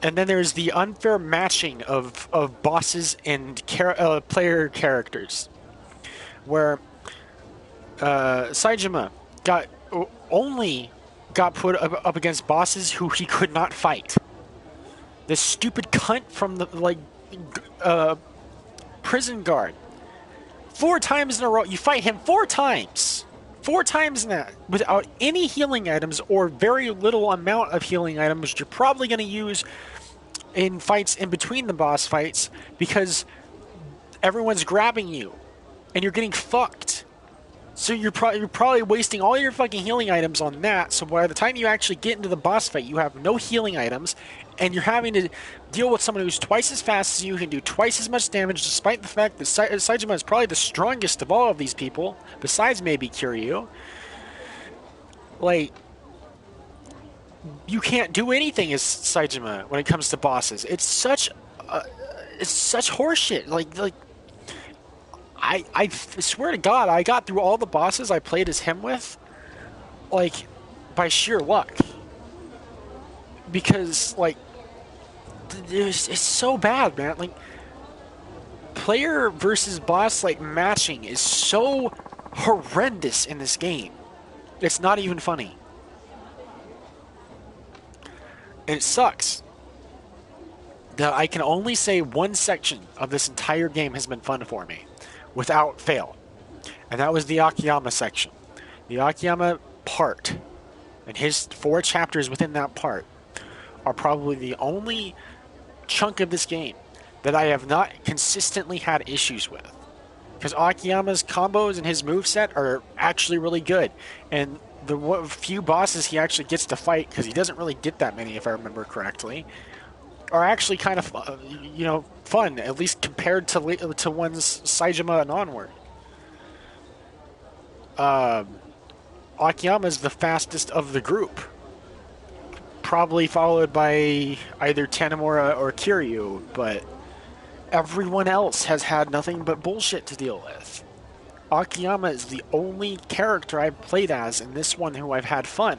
S1: And then there's the unfair matching of bosses and player characters, where Saejima got put up against bosses who he could not fight. This stupid cunt from the prison guard. 4 times in a row, you fight him 4 times. 4 times in that, without any healing items or very little amount of healing items, which you're probably going to use in fights in between the boss fights, because everyone's grabbing you, and you're getting fucked. So you're probably wasting all your fucking healing items on that, so by the time you actually get into the boss fight, you have no healing items, and you're having to deal with someone who's twice as fast as you, can do twice as much damage, despite the fact that Saejima is probably the strongest of all of these people, besides maybe Kiryu. You can't do anything as Saejima when it comes to bosses. It's such horseshit. I swear to God, I got through all the bosses I played as him with, by sheer luck. Because, it's so bad, man. Player versus boss, matching is so horrendous in this game. It's not even funny. And it sucks that I can only say one section of this entire game has been fun for me, without fail. And that was the Okinawa section. The Okinawa part, and his 4 chapters within that part, are probably the only chunk of this game that I have not consistently had issues with. Because Akiyama's combos and his moveset are actually really good. And the few bosses he actually gets to fight, because he doesn't really get that many if I remember correctly, are actually kind of, fun, at least compared to one's Saijima and onward. Akiyama is the fastest of the group. Probably followed by either Tanemura or Kiryu, but everyone else has had nothing but bullshit to deal with. Akiyama is the only character I've played as in this one who I've had fun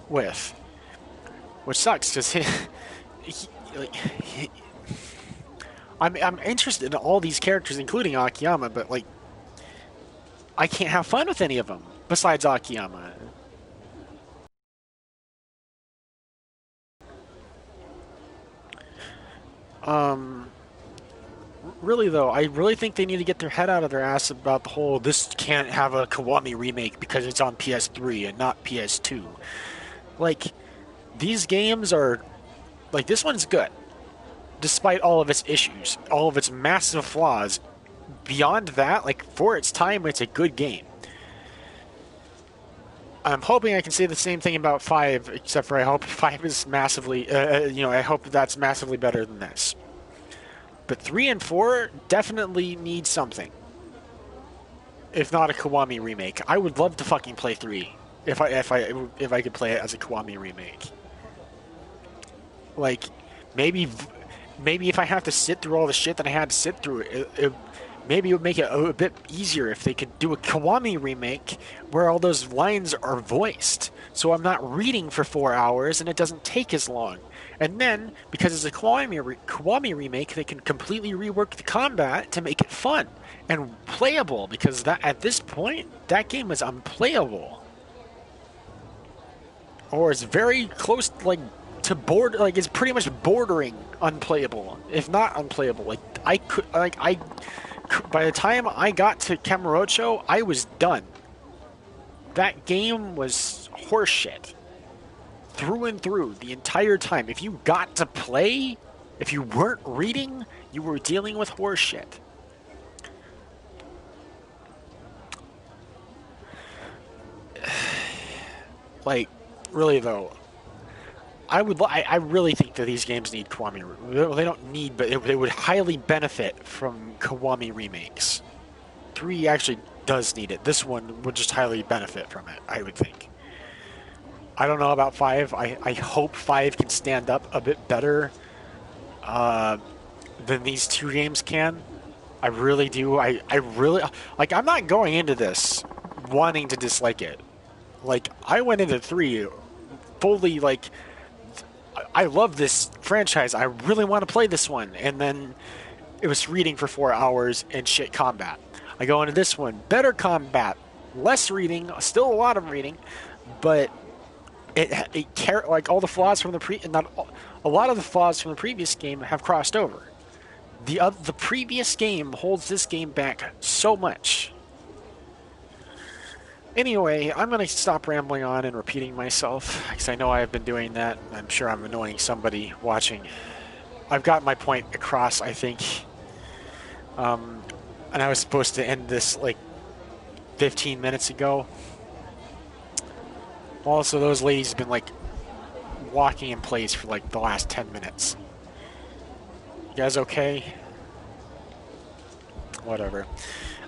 S1: with. Which sucks, because I'm interested in all these characters, including Akiyama, but, like, I can't have fun with any of them, besides Akiyama. Really though, I really think they need to get their head out of their ass about the whole, this can't have a Kiwami remake because it's on PS3 and not PS2. Like, these games are, like, this one's good, despite all of its issues, all of its massive flaws. Beyond that, like, for its time, it's a good game. I'm hoping I can say the same thing about 5, except for I hope 5 is massively, I hope that's massively better than this. But 3 and 4 definitely need something. If not a Kiwami remake. I would love to fucking play 3 if I could play it as a Kiwami remake. Like, maybe if I have to sit through all the shit that I had to sit through, maybe it would make it a bit easier if they could do a Kiwami remake where all those lines are voiced. So I'm not reading for 4 hours and it doesn't take as long. And then, because it's a Kiwami remake, they can completely rework the combat to make it fun and playable, because that at this point, that game is unplayable. Or it's very close, like, to it's pretty much bordering unplayable, if not unplayable. By the time I got to Kamurocho, I was done. That game was horseshit. Through and through, the entire time. If you got to play, if you weren't reading, you were dealing with horseshit. Like, really though, I really think that these games need Kiwami. They don't need, but they would highly benefit from Kiwami remakes. 3 actually does need it. This one would just highly benefit from it, I would think. I don't know about 5. I hope 5 can stand up a bit better than these 2 games can. I really do. I really... Like, I'm not going into this wanting to dislike it. Like, I went into 3 fully, like... I love this franchise. I really want to play this one. And then it was reading for 4 hours and shit combat. I go into this one. Better combat. Less reading. Still a lot of reading. But... like all the flaws from a lot of the flaws from the previous game have crossed over. The previous game holds this game back so much. Anyway, I'm going to stop rambling on and repeating myself, because I know I've been doing that. I'm sure I'm annoying somebody watching. I've got my point across, I think. And I was supposed to end this like 15 minutes ago. Also, those ladies have been, like, walking in place for, like, the last 10 minutes. You guys okay? Whatever.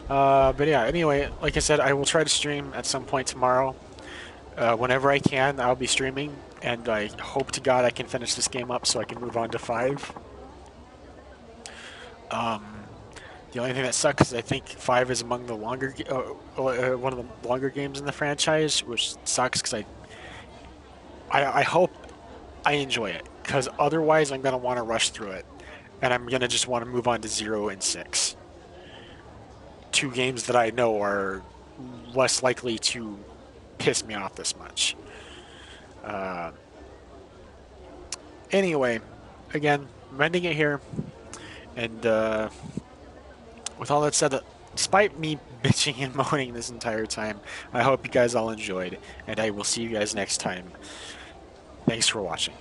S1: But yeah, anyway, like I said, I will try to stream at some point tomorrow. Whenever I can, I'll be streaming. And I hope to God I can finish this game up so I can move on to 5. The only thing that sucks is I think 5 is among the longer, one of the longer games in the franchise, which sucks because I hope I enjoy it, because otherwise I'm going to want to rush through it, and I'm going to just want to move on to 0 and 6. 2 games that I know are less likely to piss me off this much. Anyway, again, I'm ending it here, and with all that said, despite me bitching and moaning this entire time, I hope you guys all enjoyed, and I will see you guys next time. Thanks for watching.